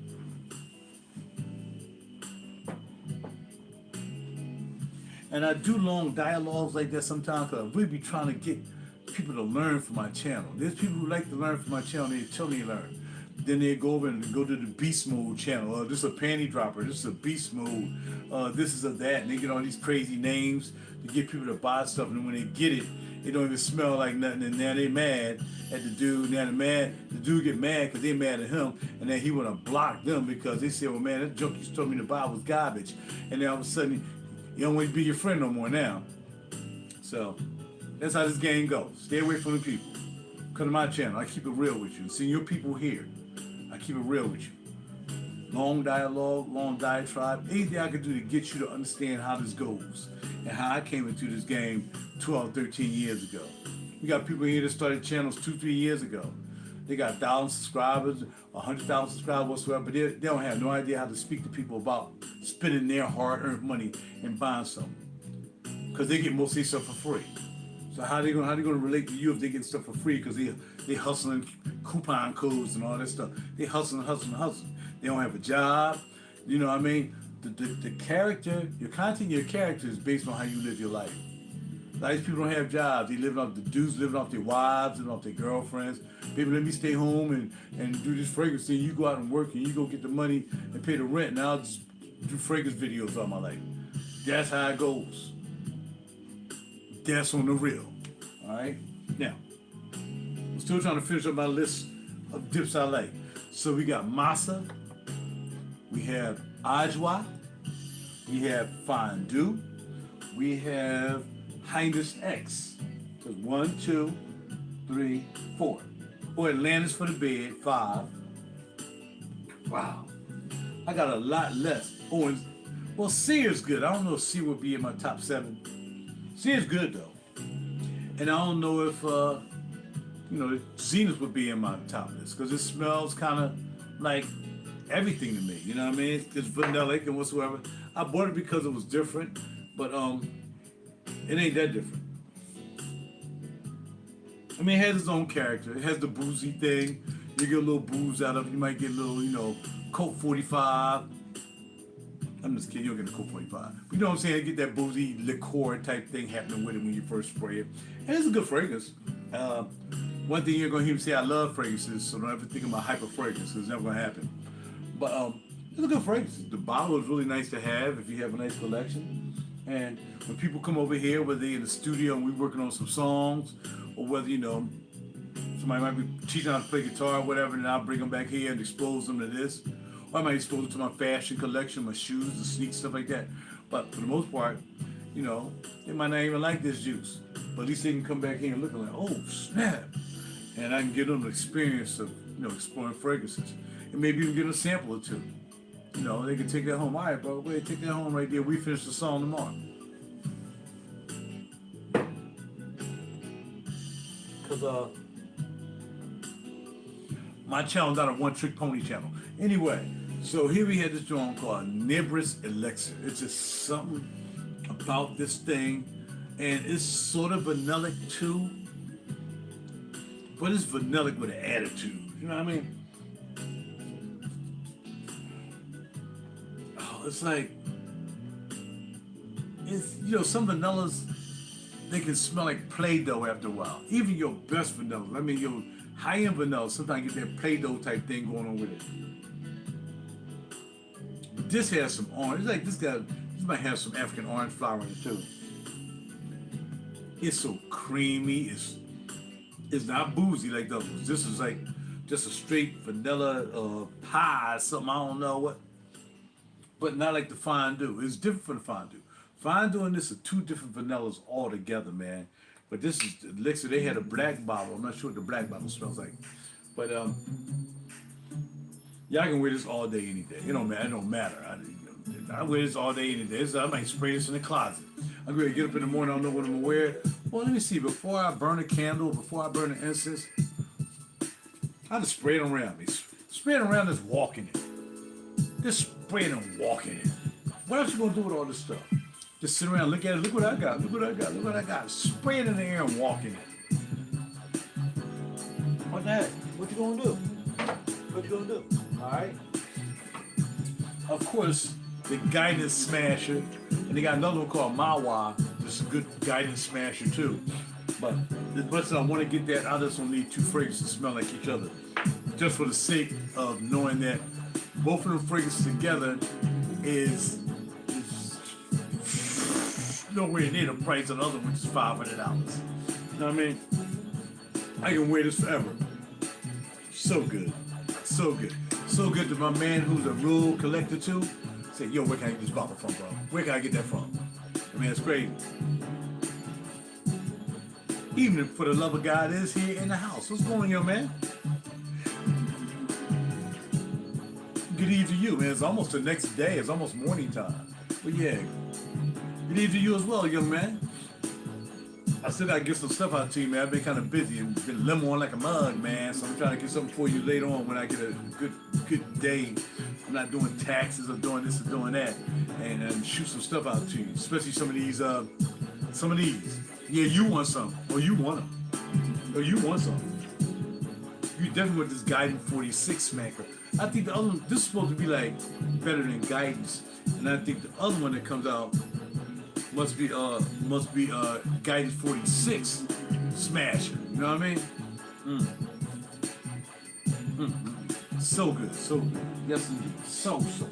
And I do long dialogues like that sometimes because I really be trying to get people to learn from my channel. There's people who like to learn from my channel, they tell me to learn. Then they go over and go to the beast mode channel. This is a panty dropper, this is a beast mode, this is a that. And they get all these crazy names to get people to buy stuff. And when they get it, it don't even smell like nothing. And now they mad at the dude. Now the dude get mad because they mad at him. And then he want to block them because they say, well, man, that junk you told me to buy was garbage. And then all of a sudden, you don't want to be your friend no more now. So that's how this game goes. Stay away from the people. Come to my channel. I keep it real with you. See your people here. I keep it real with you. Long dialogue, long diatribe. Anything I can do to get you to understand how this goes and how I came into this game 12, 13 years ago. We got people here that started channels 2, 3 years ago. They got 1,000 subscribers, 100,000 subscribers whatsoever, but they don't have no idea how to speak to people about spending their hard-earned money and buying something. Because they get most of their stuff for free. So how they gonna relate to you if they get stuff for free? Because they hustling coupon codes and all that stuff. They hustling. They don't have a job. You know what I mean? The character, your content, your character is based on how you live your life. A lot of these people don't have jobs. They living off the dudes, living off their wives, living off their girlfriends. Baby, let me stay home and do this fragrance thing. You go out and work and you go get the money and pay the rent. And I'll just do fragrance videos all my life. That's how it goes. That's on the real. All right? Now, I'm still trying to finish up my list of dips I like. So we got masa. We have RaJuR. We have fondue. We have Highness X. So 1, 2, 3, 4. Or Atlantis for the bed, 5. Wow. I got a lot less. Oh, and, well, C is good. I don't know if C would be in my top 7. C is good though. And I don't know if Zenith would be in my top list because it smells kind of like everything to me. You know what I mean? It's vanillic and whatsoever. I bought it because it was different, but it ain't that different. I mean, it has its own character. It has the boozy thing. You get a little booze out of it. You might get a little, Coke 45. I'm just kidding, you don't get a Coke 45. But you know what I'm saying? You get that boozy liqueur type thing happening with it when you first spray it. And it's a good fragrance. One thing you're going to hear me say, I love fragrances, so don't ever think about hyper fragrance, because it's never going to happen. But it's a good fragrance. The bottle is really nice to have if you have a nice collection. And when people come over here, whether they're in the studio and we're working on some songs, or whether, somebody might be teaching how to play guitar or whatever, and I'll bring them back here and expose them to this. Or I might expose them to my fashion collection, my shoes, the sneaks, stuff like that. But for the most part, they might not even like this juice. But at least they can come back here and look like, oh, snap. And I can give them the experience of, exploring fragrances. And maybe even get them a sample or two. They can take that home. All right, bro, go ahead, take that home right there. We finish the song tomorrow. Because my channel's not a one-trick pony channel. Anyway, so here we had this joint called Nibris Elixir. It's just something about this thing, and it's sort of vanillic too, but it's vanillic with an attitude. You know what I mean? Oh, it's like, some vanillas, they can smell like Play-Doh after a while. Even your best vanillas. I mean, your high-end vanilla, sometimes you get that Play-Doh type thing going on with it. But this has some orange. It's like this might have some African orange flower in it too. It's so creamy. It's not boozy like the others. This is like just a straight vanilla pie, something, I don't know what. But not like the fondue. It's different from the fondue. Fondue and this are two different vanillas altogether, man. But this is the elixir. They had a black bottle. I'm not sure what the black bottle smells like. But y'all can wear this all day, any day. It don't matter. I wear this all day, any day. I might spray this in the closet. I'm going to get up in the morning, I don't know what I'm going to wear. Well, let me see. Before I burn a candle, before I burn the incense, I just spray it around me. Spray it around, just walk in it. Just spray it and walk in it. What else you going to do with all this stuff? Just sit around, look at it, look what I got, look what I got, look what I got. Spray it in the air and walk in it. What the heck? What you going to do? What you going to do? All right? Of course, the guidance smasher, and they got another one called Mawa. This is a good guidance smasher too. But as much as I want to get that, I just don't need two fragrances to smell like each other. Just for the sake of knowing that both of them fragrances together is nowhere near the price of the other one, which is $500. You know what I mean? I can wear this forever. So good. So good. So good that my man who's a rule collector too said, yo, where can I get this bottle from, bro? Where can I get that from? I mean, it's crazy. Even for the love of God is here in the house. What's going on, young man? Good evening to you, man. It's almost the next day. It's almost morning time. But yeah, good evening to you as well, young man. I still gotta get some stuff out to you, man. I've been kind of busy and been lemoing like a mug, man. So I'm trying to get something for you later on when I get a good day. I'm not doing taxes or doing this or doing that, and shoot some stuff out to you. Especially some of these. Yeah, you want some, or you want them, or you want some. You definitely want this Guidance 46 smacker. I think the other one, this is supposed to be like better than Guidance, and I think the other one that comes out must be Guidance 46 smash. You know what I mean? So good, so good. Yes indeed. So good.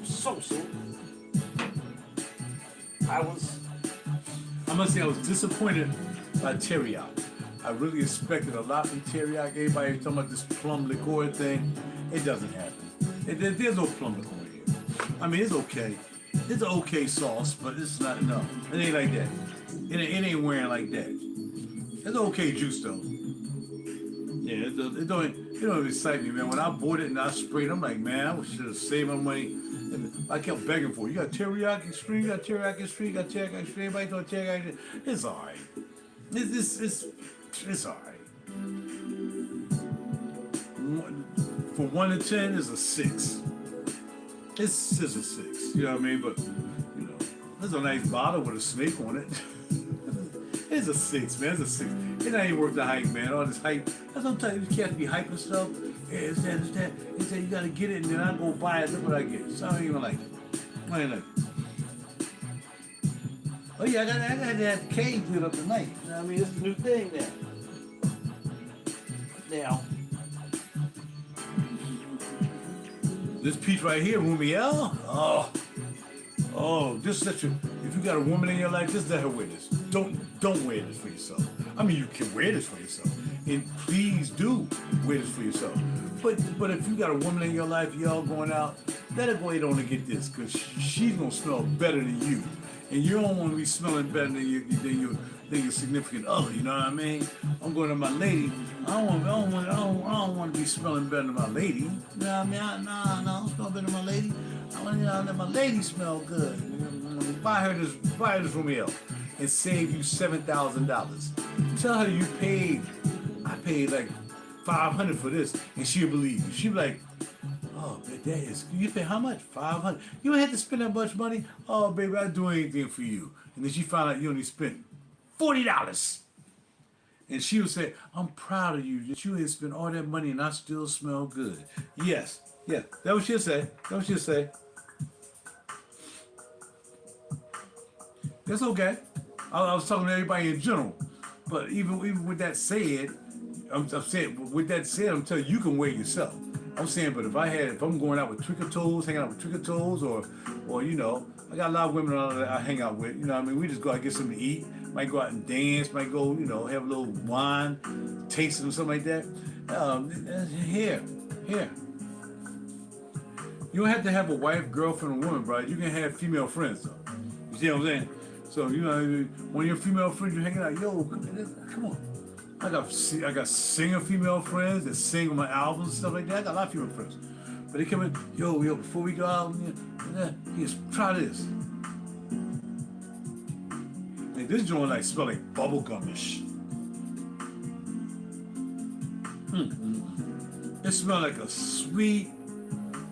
I must say I was disappointed by Teriyaki. I really expected a lot from Teriyaki. Everybody talking about this plum liqueur thing. It doesn't happen. There's no plum liqueur here. I mean, it's okay. It's an okay sauce, but it's not enough. It ain't like that. It ain't wearing like that. It's an okay juice though. Yeah, it don't excite me, man. When I bought it and I sprayed, I'm like, man, I should have saved my money. And I kept begging for it. You got teriyaki stream, you got teriyaki stream, you got teriyaki stream. Everybody doing teriyaki. It's all right. It's all right. From 1 to 10 is a 6. It's a 6. You know what I mean? But you know, there's a nice bottle with a snake on it. It's a 6, man. It's a 6. It ain't worth the hype, man. All this hype. That's what I'm telling you. You can't be hyping stuff. Yeah, it's that. It's that you gotta get it and then I go buy it. Look what I get. So I don't even like it. I ain't like it. Oh yeah, I got that cage lit up tonight. You know what I mean? It's the new thing now. This piece right here, Rumiel. Oh, just let you. If you got a woman in your life, just let her wear this. Don't wear this for yourself. I mean, you can wear this for yourself, and please do wear this for yourself. But if you got a woman in your life, y'all going out, let her go ahead on and get this, cause she's gonna smell better than you, and you don't want to be smelling better than your significant other. You know what I mean? I'm going to my lady. I don't want to be smelling better than my lady. You know what I mean? I don't smell better than my lady. I want to let my lady smell good. Buy her this Romeo and save you $7,000. Tell her I paid like $500 for this, and she'll believe you. She'll be like, oh, that is, you pay how much? $500. You don't have to spend that much money. Oh, baby, I'll do anything for you. And then she found out you only spent $40. And she would say, I'm proud of you that you had spent all that money and I still smell good. Yes. Yeah. That what she'll say. That's okay. I was talking to everybody in general. But even with that said, I'm telling you can wear it yourself. I'm saying, but if I'm going out with Twinkle Toes, hanging out with Twinkle Toes, or you know, I got a lot of women that I hang out with. You know what I mean? We just go out and get something to eat. Might go out and dance. Might go, you know, have a little wine, taste it or something like that. Here. You don't have to have a wife, girlfriend, or woman, bro. You can have female friends, though. You see what I'm saying? So, you know, when your female friends, you're hanging out, yo, come on. I got singer female friends that sing on my albums and stuff like that. I got a lot of female friends. But they come in, yo, before we go out, just try this. And Like this joint like smell like bubblegumish. It smells like a sweet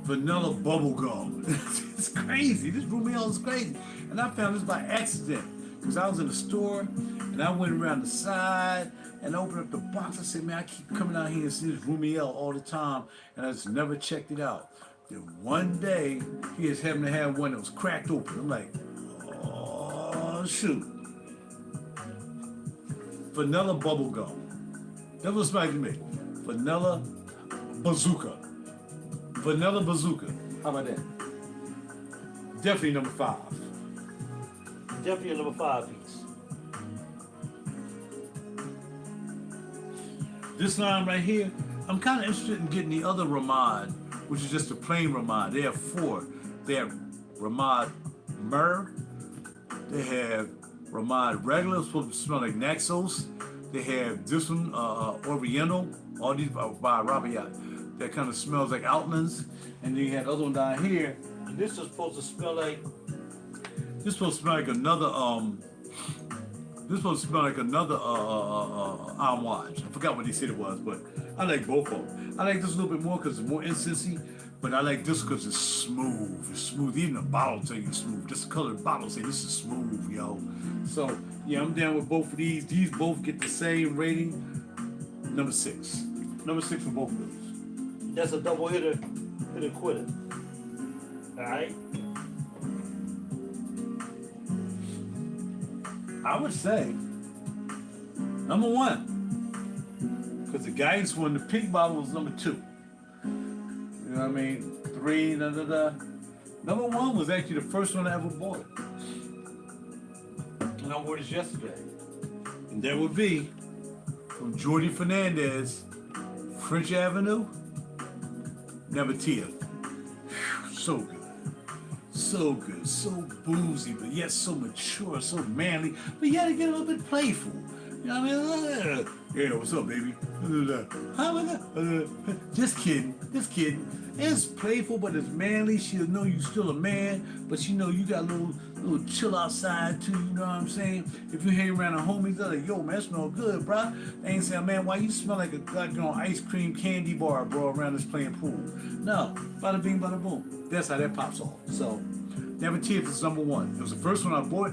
vanilla bubble gum. It's crazy. This Rumel is crazy. And I found this by accident. Because I was in the store and I went around the side and opened up the box. I said, man, I keep coming out here and see this Rumel all the time. And I just never checked it out. Then one day, he just happened to have one that was cracked open. I'm like, oh, shoot. Vanilla bubble gum. That's what it smells like to me. Vanilla bazooka. Vanilla bazooka. How about that? Definitely number 5. Definitely a number 5 piece. This line right here, I'm kind of interested in getting the other Ramad, which is just a plain Ramad. They have 4. They have Ramad Myrrh. They have Ramad Regular, it's supposed to smell like Naxos. They have this one, Oriental. All these by RaJuR. That kind of smells like Outlands. And then you had the other one down here. And this is supposed to smell like. This is supposed to smell like another This is supposed to smell like another Amouage. I forgot what they said it was, but I like both of them. I like this a little bit more because it's more incensey, but I like this because it's smooth. It's smooth. Even the bottle tell you it's smooth. Just the color of the bottle say this is smooth, yo. So yeah, I'm down with both of these. These both get the same rating. Number 6. Number 6 for both of those. That's a double hitter quitter. Alright? I would say number 1. Because the guidance one, the pink bottle was number 2. You know what I mean? 3, da da da. Number 1 was actually the first one I ever bought. And I wore this yesterday. And that would be from Jordi Fernandez, French Avenue, Nevatia. So good. So good, so boozy, but yet so mature, so manly, but yet to get a little bit playful. You know what I mean? Yeah, what's up, baby? Just kidding, just kidding. It's playful, but it's manly. She'll know you still a man, but she know you got a little chill outside too. You know what I'm saying? If you hang around the homies, they're like, yo, man, that smell good, bro. They ain't saying, man, why you smell like an ice cream candy bar, bro, around this playing pool? No, bada bing, bada boom. That's how that pops off. So, Never Tears is number 1. It was the first one I bought.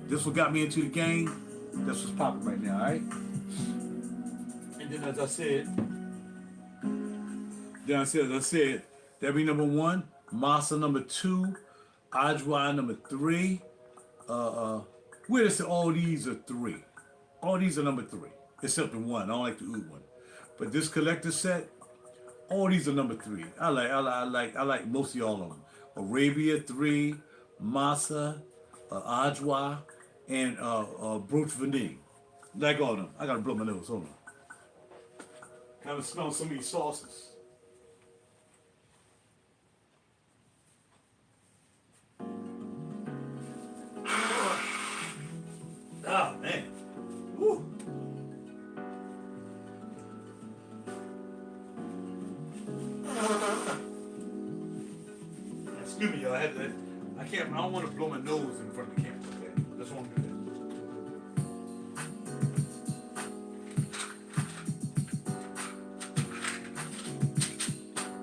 This one got me into the game. That's what's popping right now, all right? And then as I said, that'd be number 1. Masa number 2. RaJuR number 3. Where is it? All these are 3. All these are number 3, except the 1. I don't like the oud one. But this collector set, all these are number 3. I like mostly all of them. Arabia 3, Masa, RaJuR, and Brooch Vanille. Like all of them. I gotta blow my nose. Hold on. Gotta smell some of these sauces. Oh man. Woo. Excuse me, y'all. I don't want to blow my nose in front of the camera. Okay? That's what I'm doing.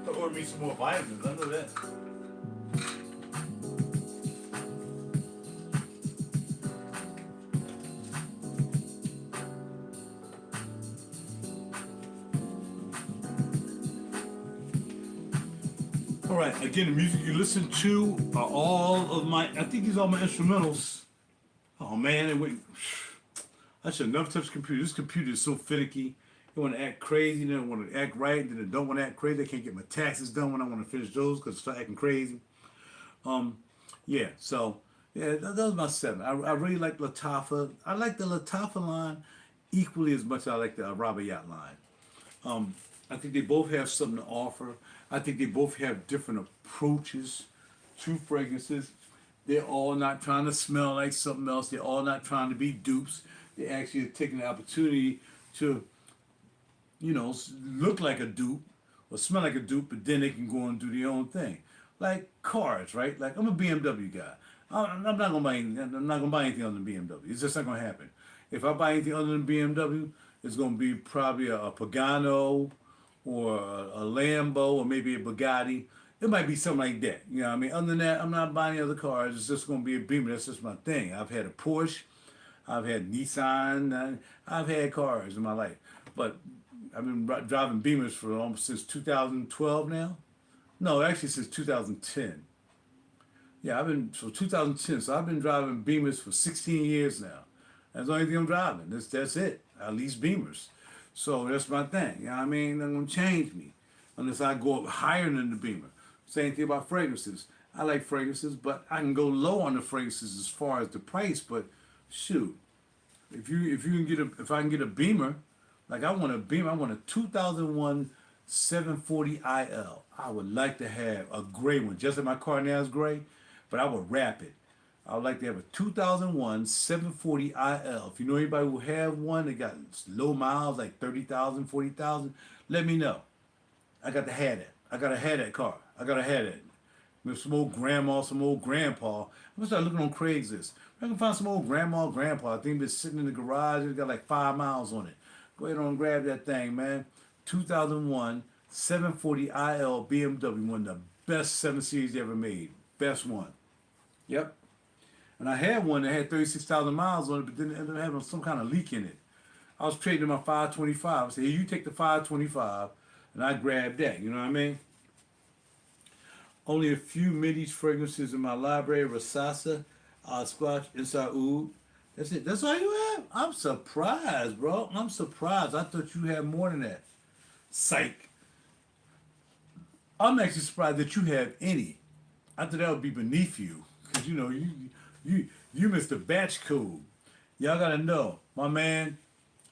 I'll order me some more vitamins. I know that. All right, again, the music you listen to are all of my, I think these are all my instrumentals. Oh man, I should never touch the computer. This computer is so finicky. They want to act crazy, they don't want to act right, then they don't want to act crazy. They can't get my taxes done when I want to finish those because they start acting crazy. Yeah, so, yeah, that was my 7. I really like Lattafa. I like the Lattafa line equally as much as I like the RaJuR line. I think they both have something to offer. I think they both have different approaches to fragrances. They're all not trying to smell like something else. They're all not trying to be dupes. They're actually taking the opportunity to, you know, look like a dupe or smell like a dupe, but then they can go and do their own thing. Like cars, right? Like I'm a BMW guy. I'm not gonna buy. I'm not gonna buy anything other than BMW. It's just not gonna happen. If I buy anything other than BMW, it's gonna be probably a Pagano or a Lambo or maybe a Bugatti. It might be something like that. You know what I mean? Other than that, I'm not buying any other cars. It's just gonna be a Beamer. That's just my thing. I've had a Porsche. I've had Nissan. I've had cars in my life, but I've been driving Beamers for almost since 2012 now. No, actually since 2010. Yeah, I've been so 2010. So I've been driving Beamers for 16 years now. That's the only thing I'm driving. That's it. I lease Beamers. So that's my thing. You know what I mean? They're gonna change me unless I go up higher than the Beamer. Same thing about fragrances. I like fragrances, but I can go low on the fragrances as far as the price. But shoot, if you can get if I can get a Beamer, like I want a Beamer, I want a 2001 740 IL. I would like to have a gray one, just like my car now is gray, but I would wrap it. I would like to have a 2001 740 IL. If you know anybody who have one, they got low miles, like 30,000, 40,000, let me know. I got to have that. I got to have that car. I got to have that. With some old grandma, some old grandpa. I'm going to start looking on Craigslist. I can find some old grandma or grandpa. I think it's sitting in the garage. It's got like 5 miles on it. Go ahead and grab that thing, man. 2001 740 IL BMW. One of the best 7 Series ever made. Best one. Yep. And I had one that had 36,000 miles on it, but then it ended up having some kind of leak in it. I was trading my 525. I said, hey, you take the 525, and I grabbed that. You know what I mean? Only a few midi fragrances in my library: Rasasa, Squatch, Inside Oud. That's it. That's all you have? I'm surprised, bro. I'm surprised. I thought you had more than that. Psych. I'm actually surprised that you have any. I thought that would be beneath you, because you know you Mr. Batch Code. Y'all gotta know, my man,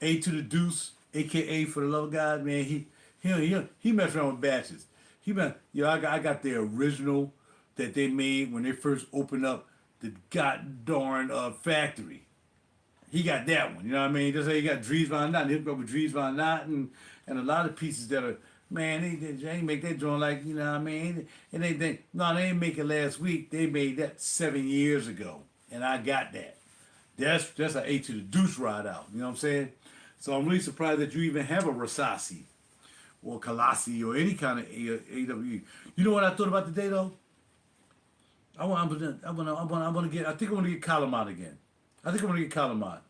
A to the Deuce, aka For the Love of God, man. He messed around with batches. I got the original that they made when they first opened up the god darn factory. He got that one, you know what I mean? Just like he got Dries Van Noten, he hooked up with Dries Van Noten and a lot of pieces that are, man, they ain't make that joint like, you know what I mean? And they didn't make it last week. They made that 7 years ago, and I got that. That's an A to the Deuce ride out, you know what I'm saying? So I'm really surprised that you even have a Rasasi or Kalasi or any kind of AWE. You know what I thought about today though? I think I'm gonna get Calamite again. I think I'm gonna get Calamite.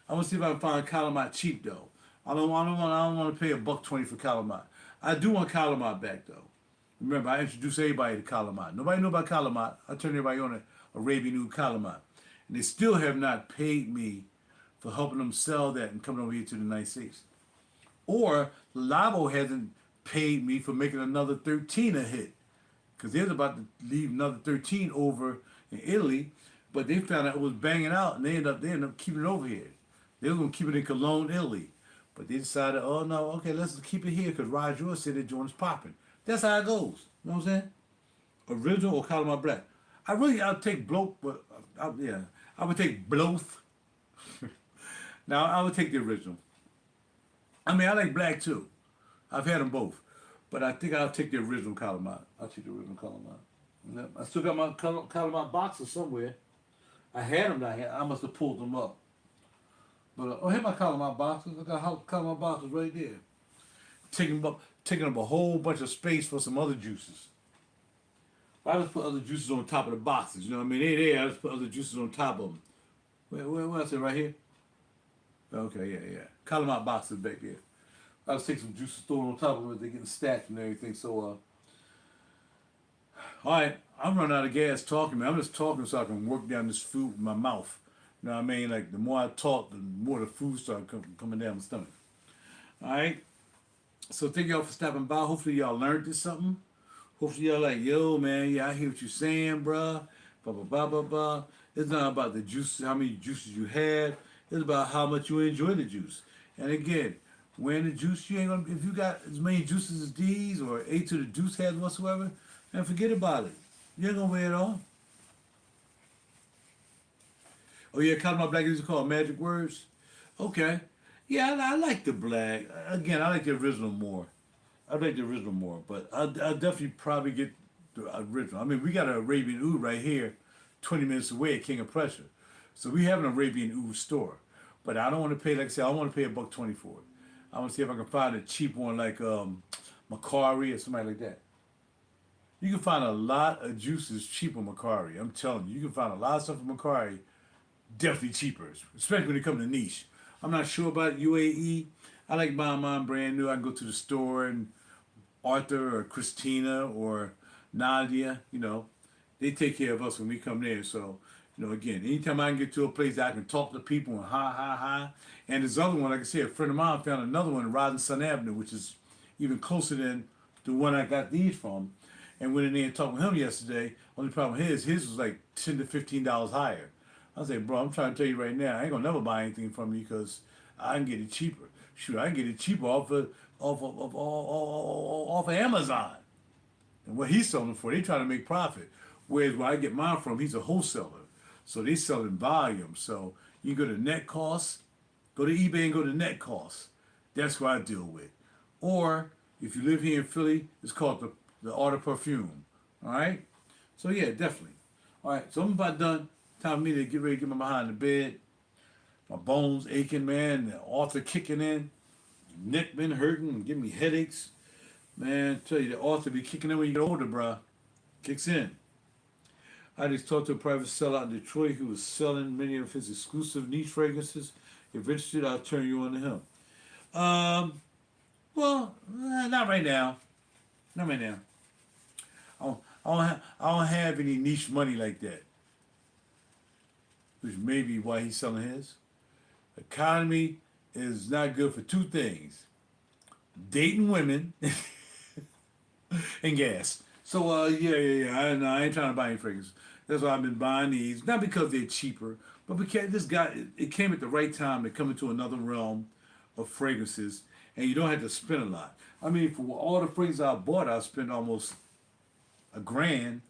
I want to see if I can find Calamite cheap though. I don't want to pay $1.20 for Calamite. I do want Calamite back though. Remember, I introduced everybody to Calamite. Nobody knew about Calamite. I turned everybody on to Arabian Oud Calamite, and they still have not paid me for helping them sell that and coming over here to the United States. Or Labo hasn't paid me for making another 13 a hit, because they was about to leave another 13 over in Italy, but they found out it was banging out, and they ended up keeping it over here. They were gonna keep it in Cologne, Italy, but they decided, oh no, okay, let's keep it here because RaJuR said that joint's popping. That's how it goes. You know what I'm saying? Original or Calamite Black. I'll take both, but I would take both. Now I would take the original. I mean, I like black too. I've had them both, but I think I'll take the original Calamite. I'll take the original Calamite. Yep. I still got my Calamite boxes somewhere. I had them down here. I must have pulled them up. But here's my Calamite boxes. I got Calamite boxes right there. Taking up a whole bunch of space for some other juices. I just put other juices on top of the boxes. You know what I mean? They're there. I just put other juices on top of them. Where else is it? Right here? Okay, yeah. Calamite boxes back there. I just take some juices, throw it on top of it. They're getting stacked and everything. So, all right. I'm running out of gas talking, man. I'm just talking so I can work down this food in my mouth. You know what I mean? Like, the more I talk, the more the food starts coming down my stomach. All right? So, thank y'all for stopping by. Hopefully, y'all learned this something. Hopefully, y'all like, yo, man, yeah, I hear what you're saying, bruh. Blah, blah, blah, blah, blah. It's not about the juices, how many juices you had. It's about how much you enjoy the juice. And again, when the juice, you ain't gonna, if you got as many juices as these or A to the Deuce has whatsoever, then forget about it. You ain't gonna wear it all. Oh yeah, Calamite Black is called Magic Words. Okay. Yeah, I like the black. Again, I like the original more. But I'll definitely probably get the original. I mean, we got an Arabian Oud right here 20 minutes away at King of Prussia. So we have an Arabian Oud store. But I don't want to pay, like I said, I don't want to pay $1.20 for it. I want to see if I can find a cheap one like Macari or somebody like that. You can find a lot of juices cheap on Macari. I'm telling you, you can find a lot of stuff on Macari definitely cheaper, especially when it comes to niche. I'm not sure about UAE. I like buying mine brand new. I can go to the store and Arthur or Christina or Nadia, they take care of us when we come there. So, again, anytime I can get to a place that I can talk to people and hi. And this other one, like I said, a friend of mine found another one in Rosin Sun Avenue, which is even closer than the one I got these from. And went in there and talked with him yesterday. Only problem his was like $10 to $15 higher. I was like, bro, I'm trying to tell you right now, I ain't gonna never buy anything from you because I can get it cheaper. Shoot, I can get it cheaper off of Amazon. And what he's selling for, they trying to make profit. Whereas where I get mine from, he's a wholesaler. So they sell in volume. So you go to net costs, go to eBay and go to net costs. That's what I deal with. Or if you live here in Philly, it's called the Art of Perfume. All right? So yeah, definitely. All right, so I'm about done. Time for me to get ready to get my behind the bed. My bones aching, man. The arthur kicking in. Neck been hurting and giving me headaches. Man, I tell you, the arthur be kicking in when you get older, bruh. Kicks in. I just talked to a private seller out in Detroit who was selling many of his exclusive niche fragrances. If interested, I'll turn you on to him. Not right now. Not right now. I don't have any niche money like that. Which may be why he's selling his. Economy is not good for two things: dating women and gas. So I ain't trying to buy any fragrances. That's why I've been buying these, not because they're cheaper, but because it came at the right time to come into another realm of fragrances, and you don't have to spend a lot. I mean, for all the fragrances I bought, I spent almost $1,000.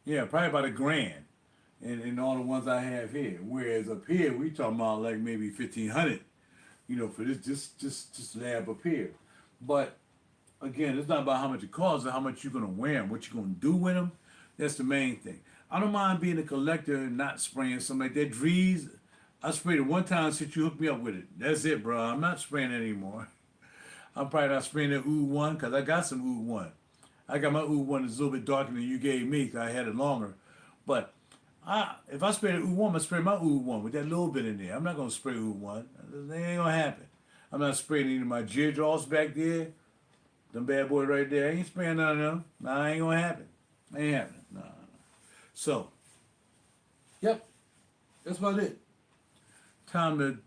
Yeah, probably about $1,000 in all the ones I have here. Whereas up here, we talking about like maybe $1,500, for this lab up here. But again, it's not about how much it costs, it's how much you're gonna wear them, what you're gonna do with them. That's the main thing. I don't mind being a collector and not spraying something like that. Drees, I sprayed it one time since you hooked me up with it. That's it, bro. I'm not spraying it anymore. I'm probably not spraying the Oud 1 because I got some Oud 1. I got my Oud 1 that's a little bit darker than you gave me because I had it longer. But if I spray the Oud 1, I'm going to spray my Oud 1 with that little bit in there. I'm not going to spray Oud 1. It ain't going to happen. I'm not spraying any of my Jaws back there. Them bad boys right there. I ain't spraying none of them. Nah, ain't going to happen. Ain't happening. No. So, yep. That's about it. Time to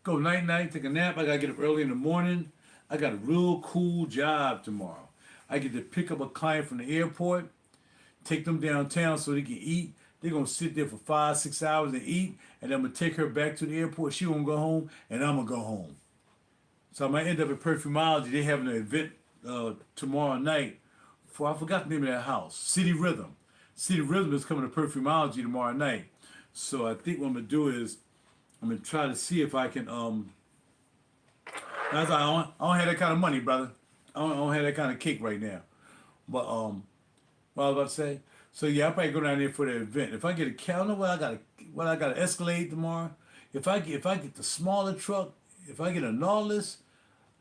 go night-night, take a nap. I got to get up early in the morning. I got a real cool job tomorrow. I get to pick up a client from the airport, take them downtown so they can eat. They're going to sit there for 5-6 hours and eat, and I'm going to take her back to the airport. She going to go home, and I'm going to go home. So I might end up at Perfumology. They're having an event tomorrow night for, I forgot the name of that house, City Rhythm. City Rhythm is coming to Perfumology tomorrow night. So I think what I'm going to do is I'm going to try to see if I can, I don't have that kind of money, brother. I don't have that kind of cake right now. But what I was about to say. So yeah, I'll probably go down there for the event. If I get a calendar, I got to Escalade tomorrow. If I get the smaller truck, if I get a Nautilus,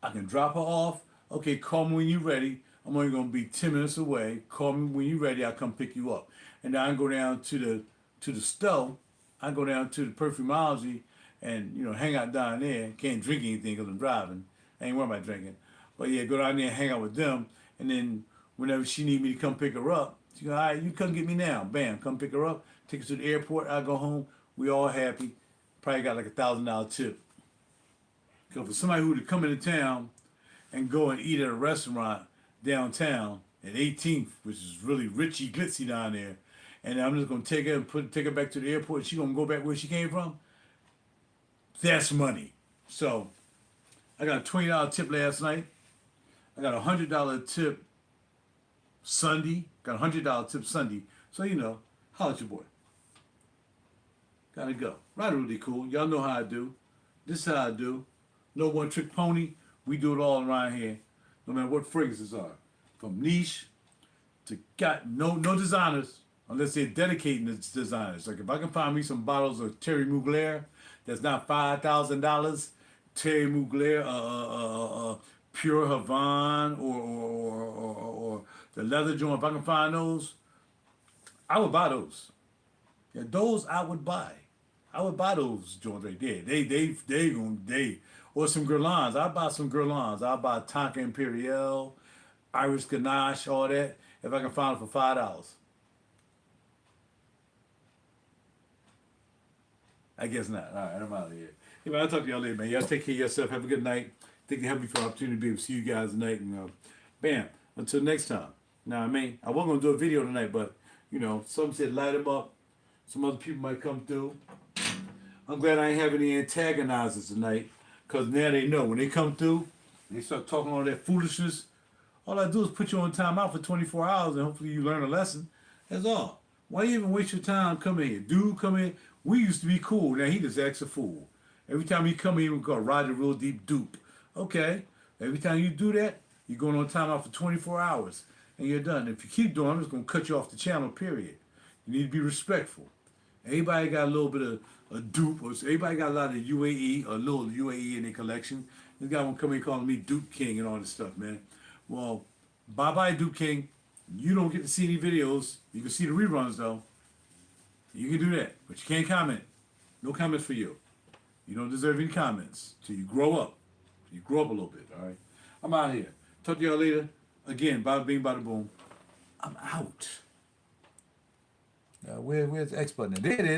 I can drop her off. Okay, call me when you're ready. I'm only gonna be 10 minutes away. Call me when you're ready. I'll come pick you up. And then I can go down to the store. I go down to the Perfumology and hang out down there. Can't drink anything because I'm driving. I ain't worried about drinking. But yeah, go down there and hang out with them. And then whenever she need me to come pick her up, she go, all right, you come get me now. Bam, come pick her up. Take her to the airport. I go home. We all happy. Probably got like a $1,000 tip. Because for somebody who would come into town and go and eat at a restaurant downtown at 18th, which is really richy glitzy down there, and I'm just gonna take her and take her back to the airport. She gonna go back where she came from. That's money. So I got a $20 tip last night. I got a $100 tip Sunday. Got a $100 tip Sunday. So holla at your boy. Gotta go. Really cool. Y'all know how I do. This is how I do. No one trick pony. We do it all around here. No matter what fragrances are. From niche got no designers unless they're dedicating the designers. Like if I can find me some bottles of Terry Mugler that's not $5,000, Terry Mugler, Pure Havana, or the leather joint. If I can find those, I would buy those. Yeah, those I would buy. I would buy those joints right there. They or some Guerlains. I'll buy some Guerlains. I'll buy Tonka Imperial, Irish Ganache, all that. If I can find it for $5. I guess not. All right, I'm out of here. Anyway, I'll talk to y'all later, man. Y'all take care of yourself. Have a good night. Thank you for the opportunity to be able to see you guys tonight. And bam, until next time. Now, I mean, I wasn't going to do a video tonight, but, you know, some said light them up. Some other people might come through. I'm glad I ain't have any antagonizers tonight, because now they know. When they come through, they start talking all that foolishness, all I do is put you on timeout for 24 hours, and hopefully you learn a lesson. That's all. Why you even waste your time coming here? Dude, come in. We used to be cool. Now he just acts a fool. Every time he come in, we call RaJuR Real Deep Dupe. Okay. Every time you do that, you're going on timeout for 24 hours, and you're done. If you keep doing it, I'm just going to cut you off the channel, period. You need to be respectful. Everybody got a little bit of a dupe, or everybody got a lot of UAE, a little UAE in their collection. This guy won't come in calling me Dupe King and all this stuff, man. Well, bye-bye, Dupe King. You don't get to see any videos. You can see the reruns, though. You can do that, but you can't comment. No comments for you. You don't deserve any comments till you grow up. You grow up a little bit, all right? I'm out of here. Talk to y'all later. Again, bada bing, bada boom. I'm out. Where's the X button? There it is.